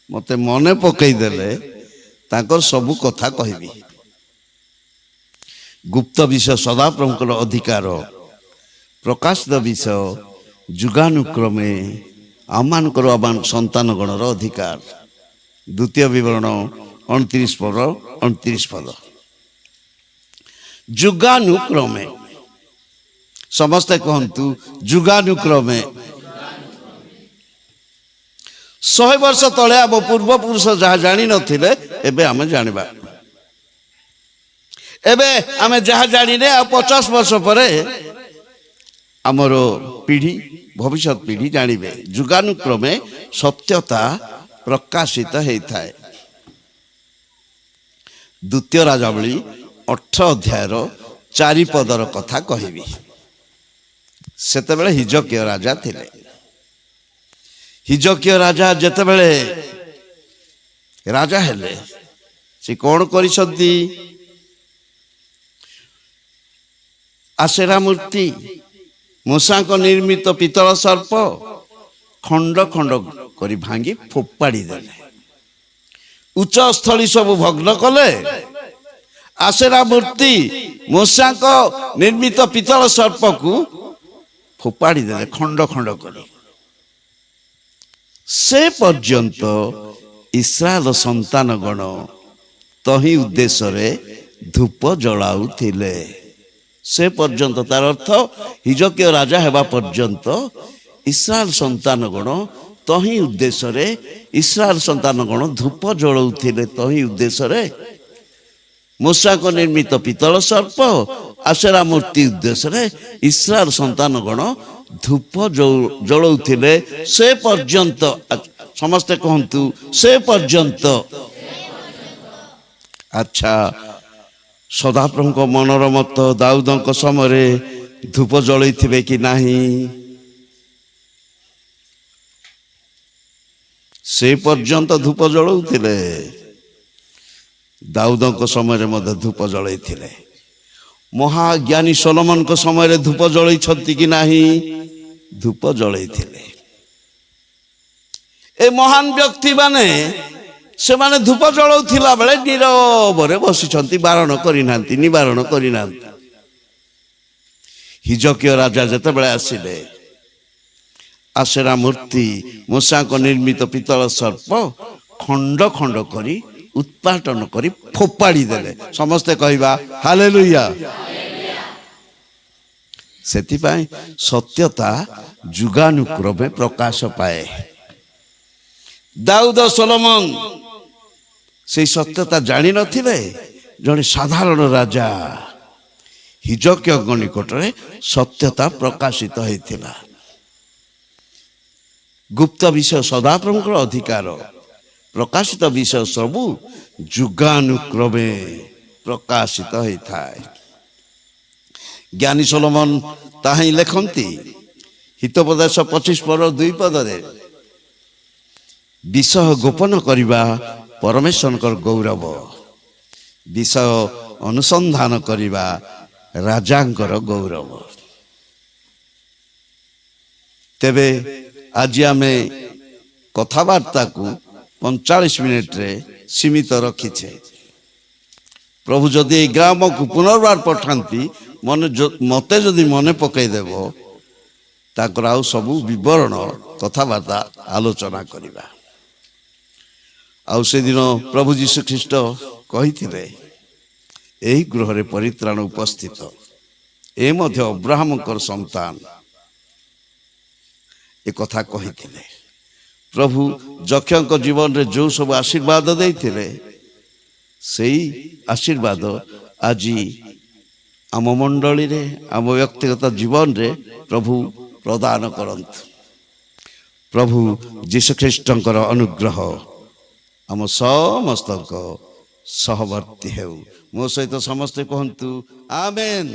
मते मने पकई देले ताकर सब कथा कहबी गुप्त विषय सदा प्रमुख अधिकार प्रकाशित विषय जुगानुक्रमे आमान संतान गणर अधिकार द्वितीय विवरण 29 पद जुगानुक्रमे समस्ते कहतु जुगानुक्रमे 100 वर्ष तले आम पूर्व पुरुष जहाँ जानी नथिले एबे आमे जानिबा एबे आमे जहाँ जानिने आ 50 वर्ष परे आमर पीढ़ी भविष्य पीढ़ी जानिबे जुगानुक्रमे सत्यता प्रकाशित होता है द्वितीय राजावली 18 अध्यायर 4 पदर कथा कहबी सेते बेले हिजकिया राजा थिले हिजकिया राजा जेते बेले राजा हेले से कौन करिसंती आसेरा मूर्ति मूसा को निर्मित पितल सर्प खंड खंड करी भांगी फोपाड़ी देले उच्च स्थली सब भग्न कले आसेरा मूर्ति मूसा को निर्मित पितल सर्प को फोपाड़ी देले खंड खंड करी से पर्यंत इस्राएल संतान गण तही उद्देश्य रे धूप जलाउथिले से पर्यंत तार अर्थ हिजकिया राजा हेबा पर्यंत इस्राएल संतान गण तही उद्देश्य रे इस्राएल संतान गण धूप जलाउथिले तही उद्देश्य रे मूसा को निर्मित पितल सर्प आसेरा मूर्ति उद्देश्य रे इस्राएल संतान गण धूप जलाउथिले से पर्यंत समस्ते कहतु से पर्यंत अच्छा सदाप्रभु मनर मत दाऊद समय धूप जलैथिबे कि नहीं से पर्यंत धूप जलाउथिले दाऊद समय मध्य धूप जलैथिले महाज्ञानी सोलोमन को समय धूप जलैछंती कि नहीं धूप जलैथिले ए महान व्यक्ति माने से माने धूप जलाउथिला बेले नीरवरे बसिछंती बारण करिनांती निवारण करिनांती हिजकिया राजा जते बेले आसिले आसेरा मूर्ति मूसा को निर्मित पितल सर्प खंड खंड करी ଉତ୍ପାଟନ କରି ଫୋପାଡ଼ି ଦେଲେ। ସମସ୍ତେ କହିବା ହାଲେଲୁୟା। ସେଥିପାଇଁ ସତ୍ୟତା ଯୁଗାନୁକ୍ରମେ ପ୍ରକାଶ ପାଏ। ଦାଉଦ ସୋଲୋମନ ସେଇ ସତ୍ୟତା ଜାଣିନଥିଲେ। ଜଣେ ସାଧାରଣ ରାଜା ହିଜକିୟଙ୍କ ନିକଟରେ ସତ୍ୟତା ପ୍ରକାଶିତ ହେଇଥିଲା। ଗୁପ୍ତ ବିଷୟ ସଦାପ୍ରଭୁଙ୍କର ଅଧିକାର, ପ୍ରକାଶିତ ବିଷୟ ସବୁ ଯୁଗାନୁକ୍ରମେ ପ୍ରକାଶିତ ହେଇଥାଏ। ଜ୍ଞାନୀ ସୋଲୋମନ ତାହା ହିଁ ଲେଖନ୍ତି ହିତୋପଦେଶ 25:2 ବିଷୟ ଗୋପନ କରିବା ପରମେଶ୍ୱରଙ୍କର ଗୌରବ, ବିଷୟ ଅନୁସନ୍ଧାନ କରିବା ରାଜାଙ୍କର ଗୌରବ। ତେବେ ଆଜି ଆମେ କଥାବାର୍ତ୍ତାକୁ 45 ମିନିଟରେ ସୀମିତ ରଖିଛେ। ପ୍ରଭୁ ଯଦି এই ଗ୍ରାମକୁ ପୁନର୍ବାର ପଠାନ୍ତି ମୋତେ ଯଦି ମନେ ପକାଇଦେବ ତାଙ୍କର ଆଉ ସବୁ ବିବରଣ କଥାବାର୍ତ୍ତା ଆଲୋଚନା କରିବା। ଆଉ ସେଦିନ ପ୍ରଭୁ ଯୀଶୁ ଖ୍ରୀଷ୍ଟ କହିଥିଲେ ଏହି ଗୃହରେ ପରିତ୍ରାଣ ଉପସ୍ଥିତ, ଏ ମଧ୍ୟ ଅବ୍ରାହମଙ୍କର ସନ୍ତାନ, ଏ କଥା କହିଥିଲେ। ପ୍ରଭୁ ଯକ୍ଷଙ୍କ ଜୀବନରେ ଯେଉଁ ସବୁ ଆଶୀର୍ବାଦ ଦେଇଥିଲେ ସେଇ ଆଶୀର୍ବାଦ ଆଜି ଆମ ମଣ୍ଡଳୀରେ, ଆମ ବ୍ୟକ୍ତିଗତ ଜୀବନରେ ପ୍ରଭୁ ପ୍ରଦାନ କରନ୍ତୁ। ପ୍ରଭୁ ଯୀଶୁଖ୍ରୀଷ୍ଟଙ୍କର ଅନୁଗ୍ରହ ଆମ ସମସ୍ତଙ୍କ ସହବର୍ତ୍ତୀ ହେଉ। ମୋ ସହିତ ସମସ୍ତେ କୁହନ୍ତୁ ଆମେନ୍।